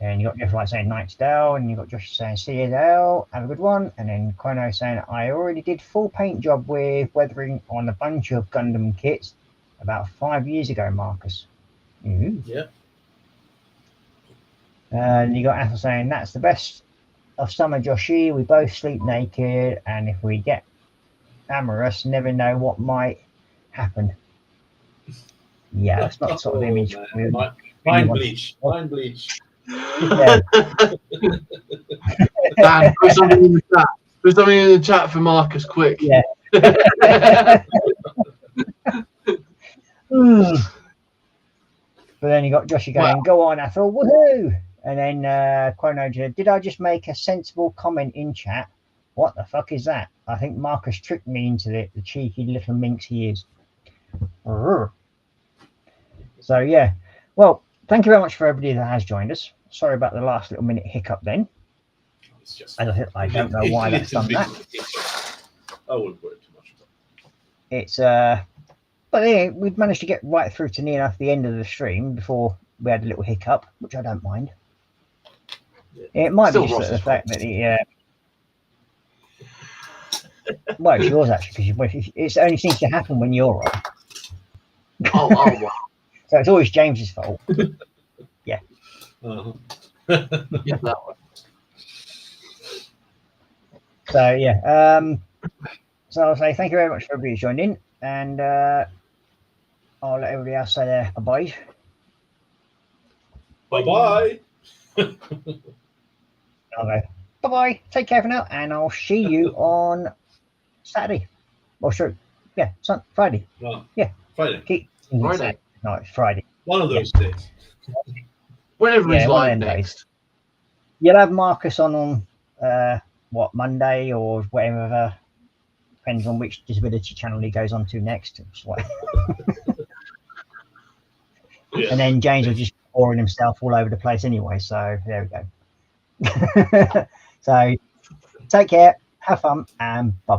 And you got Jeff Light saying night to Dale, and you got Josh saying see you, Dale, have a good one. And then Chrono saying I already did full paint job with weathering on a bunch of Gundam kits about 5 years ago, Marcus. Yeah. And you got Athel saying that's the best of summer, Joshy. We both sleep naked, and if we get amorous, never know what might happen. Yeah, that's not the sort of image. Mind bleach. Mind bleach. Yeah. Dan, put something in the chat. Put something in the chat for Marcus, quick. Yeah. But then you got Joshy going, go on, Athel, woohoo! And then Chrono, did I just make a sensible comment in chat? What the fuck is that? I think Marcus tricked me into it, the cheeky little minx he is. So yeah, well, thank you very much for everybody that has joined us. Sorry about the last little minute hiccup then. It's just, I don't know why that's done that. I wouldn't worry too much about it. It's but yeah, we've managed to get right through to near enough the end of the stream before we had a little hiccup, which I don't mind. Yeah. It might be just the fact that well, it's yours actually, because it only seems to happen when you're on. Oh wow. So it's always James's fault. Yeah. Uh-huh. Yeah, that one. So yeah. So I'll say thank you very much for everybody who's joined in, and I'll let everybody else say their bye-byes. Bye-bye. I'll go bye-bye. Take care for now, and I'll see you on Saturday. Well, sure. Yeah, Friday. No. Yeah. Friday. Friday. No, it's Friday. One of those days. Whenever he's one live of them next. days. You'll have Marcus on Monday or whatever. Depends on which disability channel he goes on to next. Yeah. And then James will just be pouring himself all over the place anyway. So there we go. So take care, have fun, and bye.